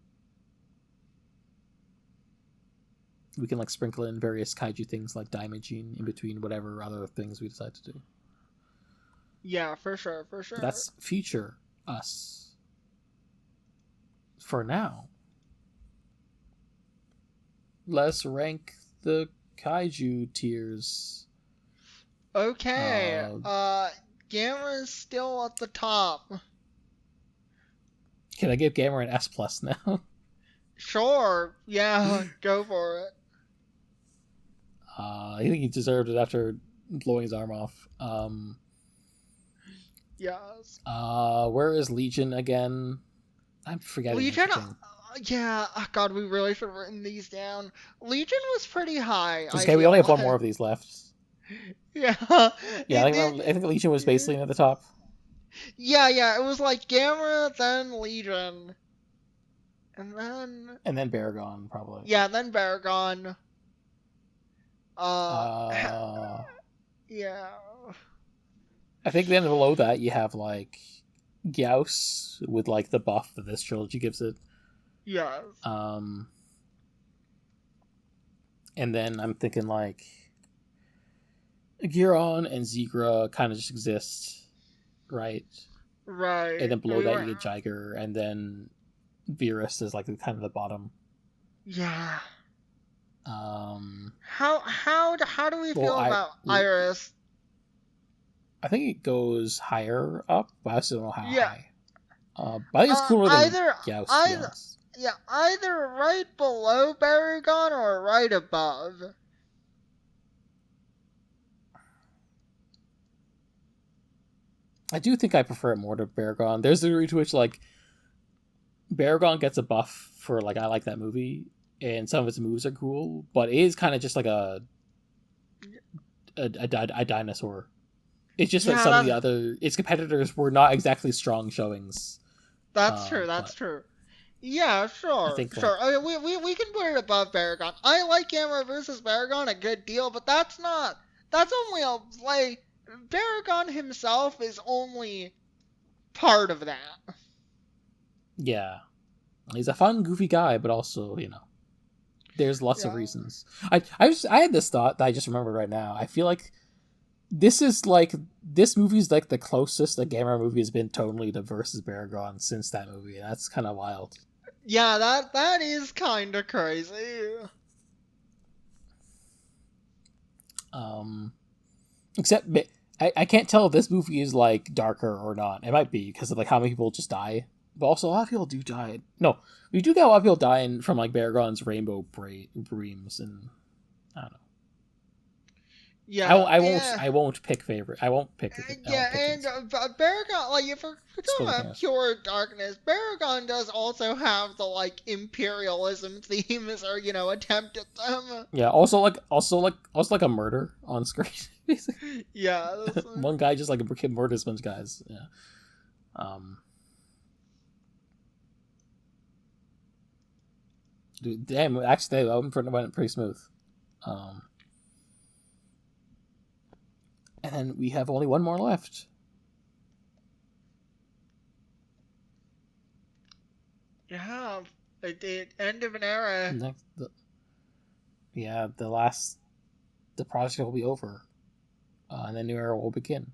We can sprinkle in various kaiju things like Daimajin in between whatever other things we decide to do. Yeah, for sure. That's future us. For now, let's rank the kaiju tiers. Okay. Gamera's still at the top. Can I give Gamera an S+ now? Sure. Yeah, go for it. I think he deserved it after blowing his arm off. Yes. Where is Legion again? I'm forgetting Legion. everything. Yeah. Oh, God, we really should have written these down. Legion was pretty high. It's I okay. We feel only have one more like. of these left. Yeah. Yeah, I think Legion was basically at the top. Yeah. It was like Gamera, then Legion, And then Baragon, probably. then Baragon. Uh. Uh, Yeah. I think then below that you have like Gyaos with like the buff that this trilogy gives it. Yes. And then I'm thinking like Giron and Zigra kind of just exist, right? Right. And then below that you get Jiger, and then Virus is like kind of the bottom. Yeah. Um. How do we feel about Iris? I think it goes higher up, but I still don't know how Yeah. high. But I think it's cooler than Gyaos, to be honest. Yeah, either right below Baragon or right above. I do think I prefer it more to Baragon. There's the degree to which like Baragon gets a buff for like I like that movie, and some of its moves are cool, but it is kind of just like a dinosaur. It's just that some of the its competitors were not exactly strong showings. That's true. That's true. Yeah, sure. Sure. I mean, we can put it above Baragon. I like Gamera versus Baragon a good deal, but that's only like Baragon himself is only part of that. Yeah. He's a fun, goofy guy, but also, there's lots of reasons. I had this thought that I just remembered right now. I feel like this movie's like the closest a Gamera movie has been tonally to versus Baragon since that movie, and that's kind of wild. Yeah, that is kind of crazy. Except I can't tell if this movie is like darker or not. It might be because of like how many people just die, but also a lot of people do die. No, we do get a lot of people dying from like Baragon's rainbow breams, and I don't know. Yeah, I won't pick favorite. I won't pick. Baragon, like if we're talking about pure darkness, Baragon does also have the like imperialism themes or attempt at them. Yeah, also like a murder on screen. Basically. Yeah, one guy just like murders a bunch of guys. Yeah. Dude, damn! Actually, that went pretty smooth. And then we have only one more left. Yeah, the end of an era. The project will be over, and the new era will begin.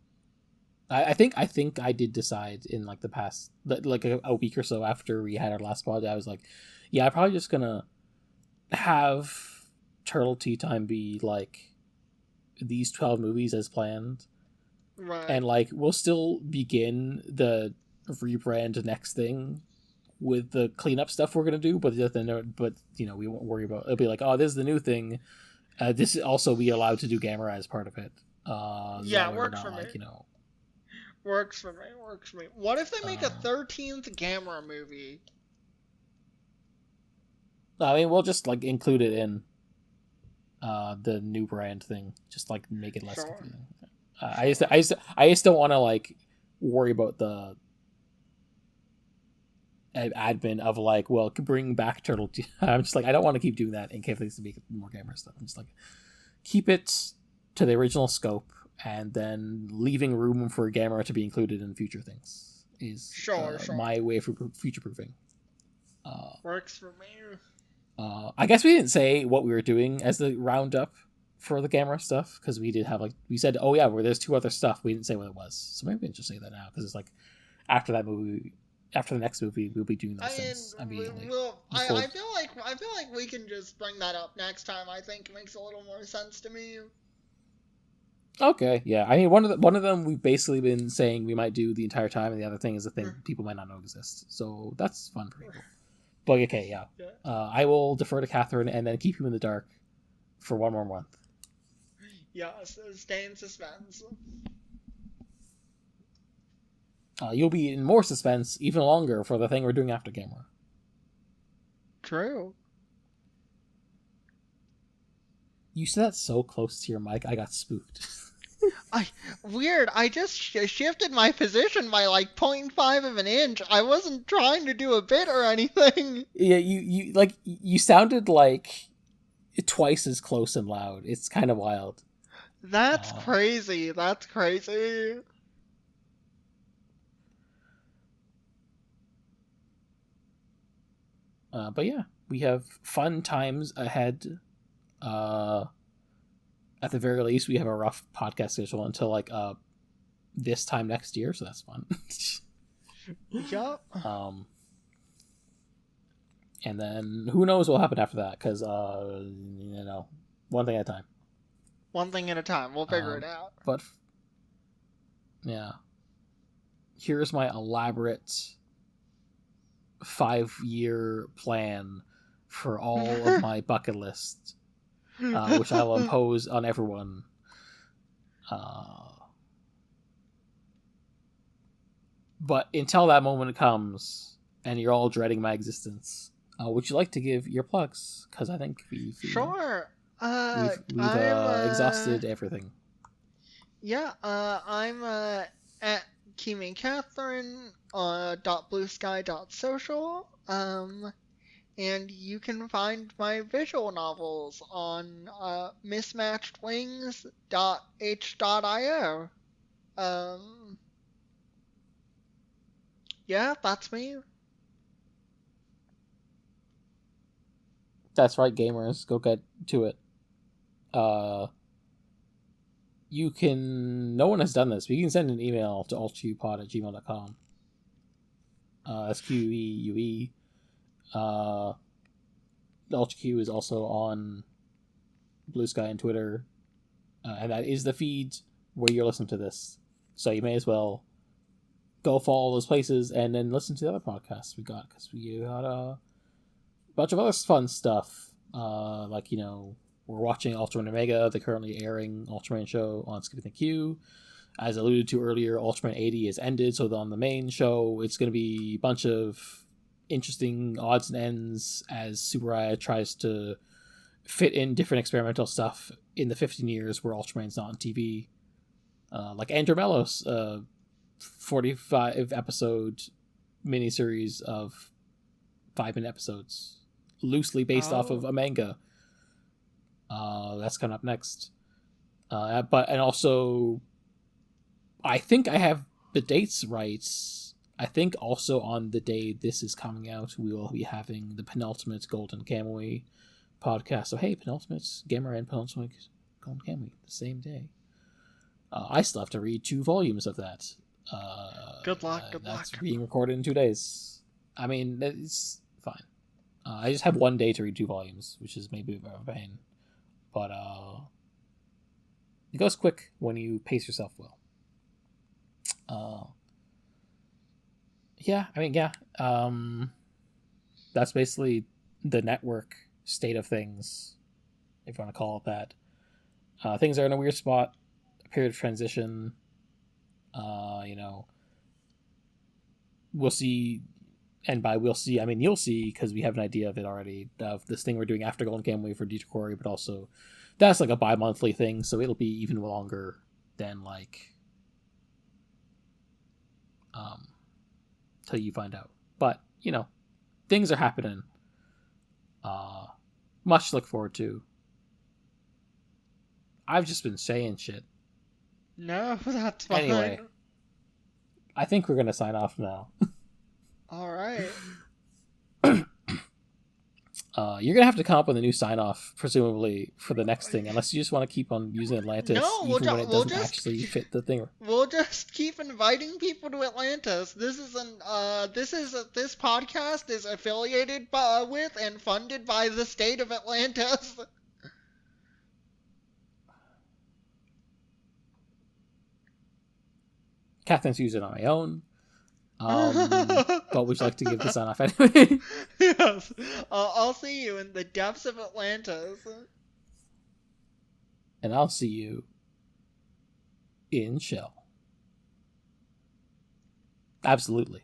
I think I did decide in like the past, like a week or so after we had our last pod, I was like, yeah, I'm probably just gonna have Turtle Tea Time be like these 12 movies as planned, right? And like we'll still begin the rebrand next thing with the cleanup stuff we're gonna do, but we won't worry about it'll be like, oh, this is the new thing. This also be allowed to do Gamera as part of it. Yeah, works for me. Works for me. What if they make a 13th Gamera movie? I mean, we'll just like include it in the new brand thing. Just like make it less confusing. I just don't want to like worry about the admin of like, well, bring back Turtle. I'm just like, I don't want to keep doing that in case they make more Gamera stuff. I'm just like, keep it to the original scope, and then leaving room for Gamera to be included in future things is my way for future proofing. Works for me. I guess we didn't say what we were doing as the roundup for the Gamera stuff, because we did have like, we said, oh yeah, where there's 2 other stuff. We didn't say what it was, so maybe we can just say that now, because it's like after that movie. After the next movie, we'll be doing those things immediately. I feel like we can just bring that up next time. I think it makes a little more sense to me. Okay, yeah. I mean, one of them we've basically been saying we might do the entire time, and the other thing is a thing people might not know exists. So that's fun for people. But okay, yeah. Yeah. I will defer to Catherine and then keep you in the dark for one more month. Yeah, so stay in suspense. You'll be in more suspense even longer for the thing we're doing after Gamera. True. You said that so close to your mic, I got spooked. Weird. I just shifted my position by like 0.5 of an inch. I wasn't trying to do a bit or anything. Yeah, you sounded like twice as close and loud. It's kind of wild. That's crazy. That's crazy. But yeah, we have fun times ahead. At the very least, we have a rough podcast schedule until like this time next year, so that's fun. Yup. And then who knows what will happen after that? Because one thing at a time. One thing at a time. We'll figure it out. But yeah, here's my elaborate 5-year plan for all of my bucket list, which I will impose on everyone. But until that moment comes, and you're all dreading my existence, would you like to give your plugs? Because I think we've exhausted everything. Yeah, I'm at Kimi Katherine .bluesky.social. And you can find my visual novels on mismatchedwings.h.io. Yeah, that's me. That's right, gamers. Go get to it. You can... No one has done this, but you can send an email to altqpod@gmail.com. SQEUE. AltQ is also on Blue Sky and Twitter. And that is the feed where you're listening to this. So you may as well go follow those places and then listen to the other podcasts we got. Because we got a bunch of other fun stuff. Like, we're watching Ultraman Omega, the currently airing Ultraman show on Skipping the Q. As alluded to earlier, Ultraman 80 has ended, so on the main show, it's going to be a bunch of interesting odds and ends as Tsuburaya tries to fit in different experimental stuff in the 15 years where Ultraman's not on TV. Like Andrew Mello's 45-episode miniseries of 5-minute episodes, loosely based off of a manga. That's coming up next. And also, I think I have the dates right. I think also on the day this is coming out, we will be having the penultimate Golden Kamui podcast. So hey, penultimate Gamera and penultimate Golden Kamui the same day. I still have to read 2 volumes of that. Good luck. That's being recorded in 2 days. I mean, it's fine. I just have 1 day to read 2 volumes, which is maybe a bit of a pain. But it goes quick when you pace yourself well. That's basically the network state of things, if you want to call it that. Things are in a weird spot, a period of transition. We'll see, and by we'll see, I mean you'll see, because we have an idea of it already, of this thing we're doing after Golden Kamui for Ditakori, but also that's like a bi-monthly thing, so it'll be even longer than like till you find out. But things are happening. Much to look forward to. I've just been saying shit. No, that's fine. Anyway, I think we're gonna sign off now. All right. You're gonna have to come up with a new sign off, presumably, for the next thing, unless you just want to keep on using Atlantis, when it doesn't actually fit the thing. We'll just keep inviting people to Atlantis. This podcast is affiliated with and funded by the state of Atlantis. Catherine's using it on my own. But would you like to give the sign off anyway? Yes. I'll see you in the depths of Atlantis. And I'll see you in Shell. Absolutely.